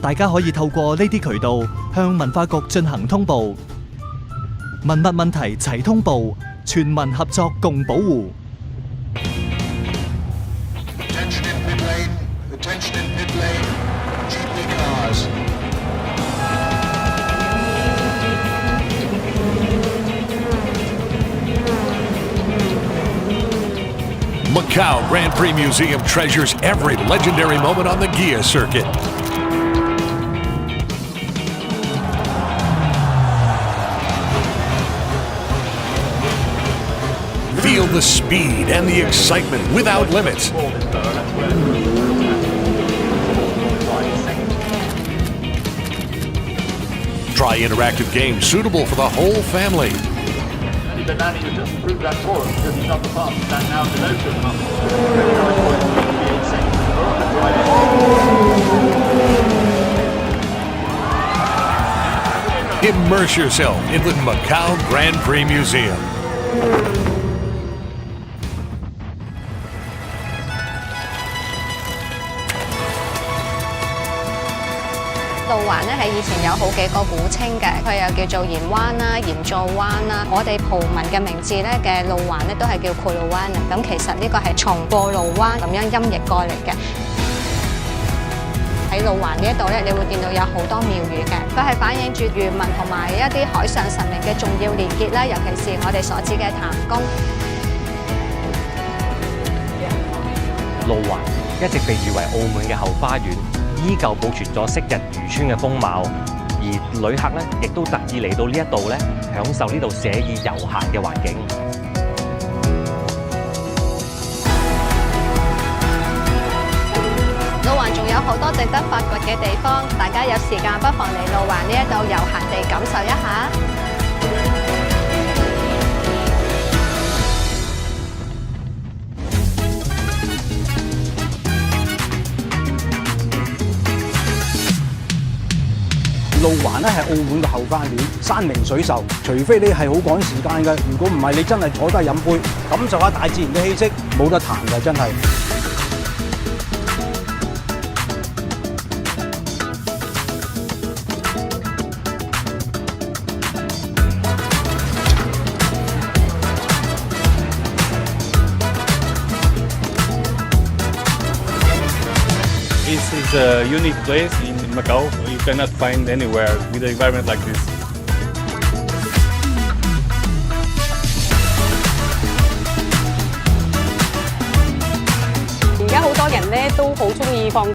大家可以透過呢啲渠道向文化局進行通報。文物問題齊通報，全民合作共保護。Attention in pit lane. Attention in pit lane. GP cars. Macau Grand Prix Museum treasures every legendary moment on the Gia circuit. Feel the speed and the excitement without limits. Try interactive games suitable for the whole family. Bernani has just proved that for us because he's on the path. Stand now to note of Immerse yourself in the Macau Grand Prix Museum. 路環咧係以前有好幾個古稱嘅，佢又叫做鹽灣啦、鹽座灣啦。我哋葡文嘅名字咧嘅路環咧都係叫庫路灣。咁其實呢個係從過路灣咁樣音譯過嚟嘅。喺路環呢一度咧，你會見到有好多廟宇嘅，佢係反映住漁民同埋一啲海上神明嘅重要連結啦，尤其是我哋所指嘅譚公。路環一直被譽為澳門嘅後花園。依舊保存咗昔日漁村嘅風貌，而旅客咧亦都特意嚟到呢一度咧，享受呢度寫意悠閒嘅環境。路環仲有好多值得發掘嘅地方，大家有時間不妨嚟路環呢一度悠閒地感受一下。路環咧係澳門嘅後花園，山明水秀。除非你係好趕時間嘅，如果唔係，你真係坐低飲杯，感受下大自然嘅氣息，冇得彈嘅真係。This is a unique place in Macau. You cannot find anywhere with an environment like this. 而家好多人咧都好中意放